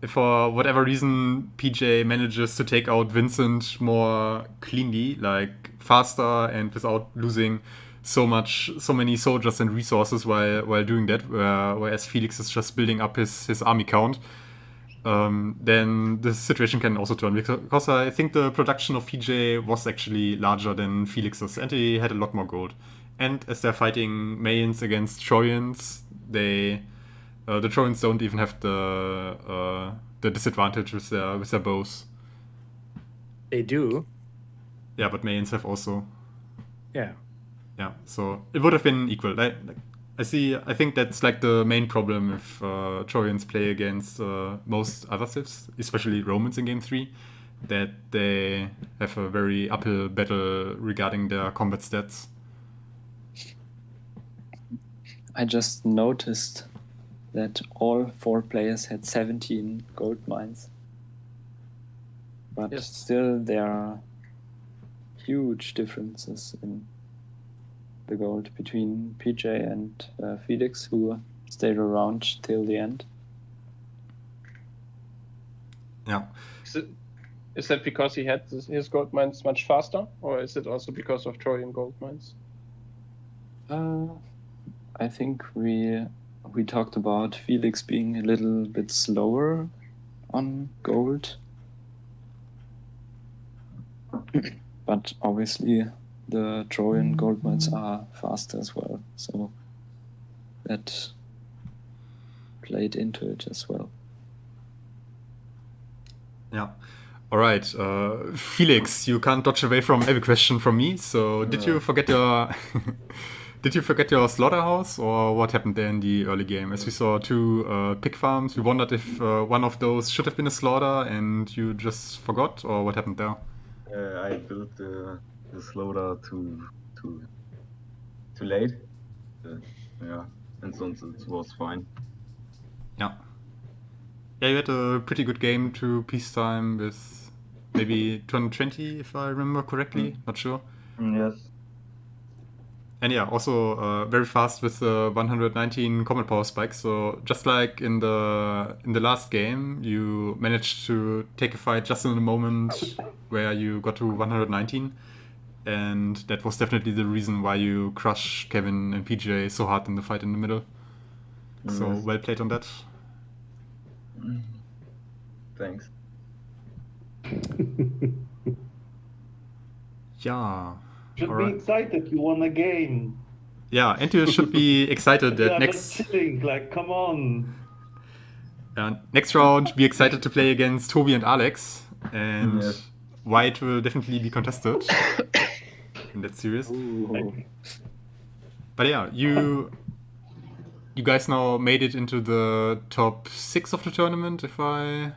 for whatever reason PJ manages to take out Vincent more cleanly, like faster and without losing so many soldiers and resources while doing that, whereas Felix is just building up his army count, then the situation can also turn, because I think the production of PJ was actually larger than Felix's, and he had a lot more gold. And as they're fighting Mayans against Trojans, the Trojans don't even have the disadvantage with their bows. They do. Yeah, but Mayans have also. Yeah. Yeah, so it would have been equal. I think that's like the main problem if Trojans play against most other civs, especially Romans in Game 3, that they have a very uphill battle regarding their combat stats. I just noticed that all 4 players had 17 gold mines. But still there are huge differences in the gold between PJ and Felix, who stayed around till the end. Yeah. Is that because he had his gold mines much faster, or is it also because of Trojan gold mines? I think we talked about Felix being a little bit slower on gold. But obviously the Trojan gold mines are faster as well, so that played into it as well. Yeah. All right, Felix, you can't dodge away from every question from me. So, did you forget your slaughterhouse, or what happened there in the early game? As we saw 2 pig farms, we wondered if one of those should have been a slaughter, and you just forgot, or what happened there? I built the slaughter too late. And so it was fine. Yeah. Yeah, you had a pretty good game to peacetime with maybe 220, if I remember correctly. Not sure. Yes. And also very fast with the 119 combat power spike. So just like in the last game, you managed to take a fight just in the moment where you got to 119, and that was definitely the reason why you crushed Kevin and PJ so hard in the fight in the middle. So well played on that. Thanks. Yeah. Should be Alright. excited. You won a game. Yeah, and you should be excited You that are next just chilling. Like, come on. next round be excited to play against Toby and Alex, and Yes. White will definitely be contested in that series. Ooh. But yeah, you guys now made it into the top 6 of the tournament, if I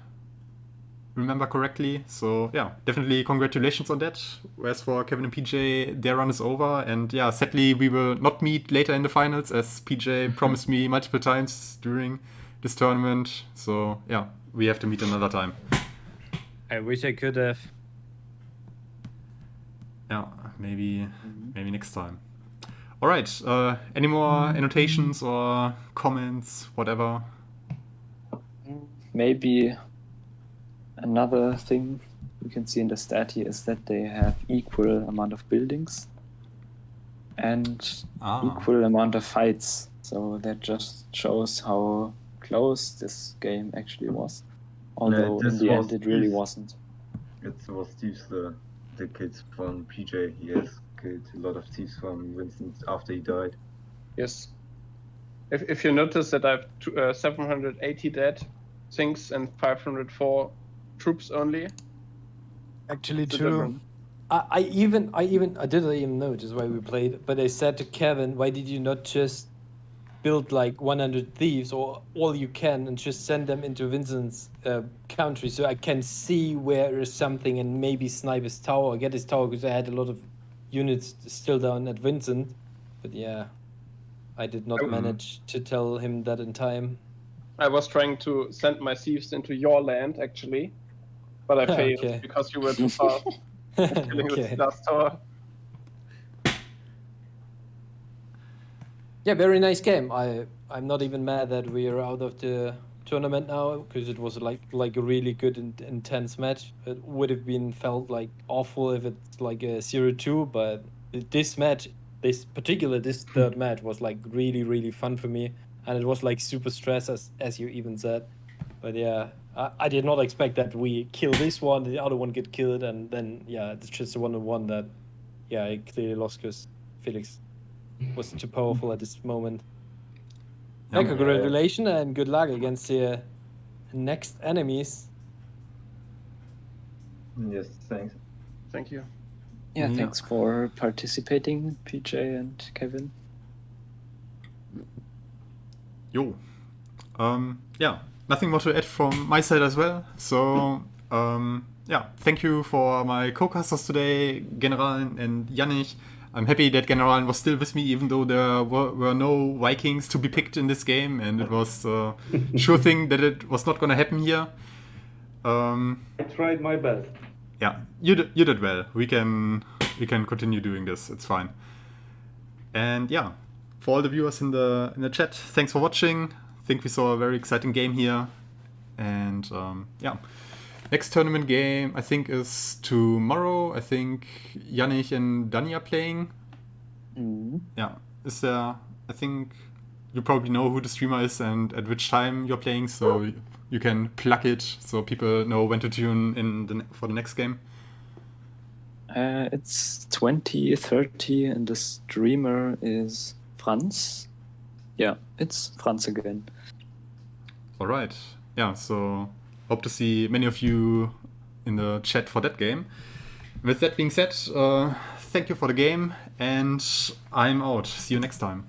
remember correctly. So yeah, definitely congratulations on that. Whereas for Kevin and PJ, their run is over, and yeah, sadly we will not meet later in the finals, as PJ promised me multiple times during this tournament. So yeah, we have to meet another time. I wish I could have. Yeah, maybe next time. All right. Any more annotations or comments, whatever? Maybe another thing you can see in the stat here is that they have equal amount of buildings and equal amount of fights. So that just shows how close this game actually was. Although in the end it really wasn't. It was Steve's the kids from PJ. He has killed a lot of thieves from Vincent after he died. Yes. If you notice that I have 780 dead things and 504 troops only. Actually, It's a true. different- I didn't even notice why we played, but I said to Kevin, why did you not just build like 100 thieves or all you can and just send them into Vincent's country so I can see where is something and maybe snipe his tower or get his tower, because I had a lot of units still down at Vincent. But yeah, I did not manage to tell him that in time. I was trying to send my thieves into your land actually, but I failed Okay. because you were too fast at killing Okay. this last tower. Yeah, very nice game. I'm not even mad that we are out of the tournament now, because it was like a really good and intense match. It would have been felt like awful if it's like a 0-2, but this match, this third match was like really fun for me, and it was like super stress as you even said. But yeah, I did not expect that we kill this one, the other one get killed, and then yeah, it's just a 1-on-1 that yeah, I clearly lost because Felix was too powerful at this moment. Yeah, congratulations and good luck against the next enemies. Yes, thanks. Thank you. Yeah, Yeah. thanks for participating, PJ and Kevin. Yo. Yeah, nothing more to add from my side as well. So, yeah, thank you for my co-casters today, Generalen and Janich. I'm happy that Generalen was still with me, even though there were no Vikings to be picked in this game, and it was a sure thing that it was not going to happen here. I tried my best. Yeah, you did well. We can continue doing this. It's fine. And yeah, for all the viewers in the chat, thanks for watching. I think we saw a very exciting game here. And yeah, next tournament game I think is tomorrow. I think Janich and Dani are playing. Yeah, is there? I think you probably know who the streamer is and at which time you're playing, so you can plug it so people know when to tune in for the next game. It's 20:30 and the streamer is Franz. Yeah, it's Franz again. All right. Yeah, so hope to see many of you in the chat for that game. With that being said, thank you for the game, and I'm out. See you next time.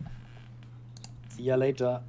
See ya later.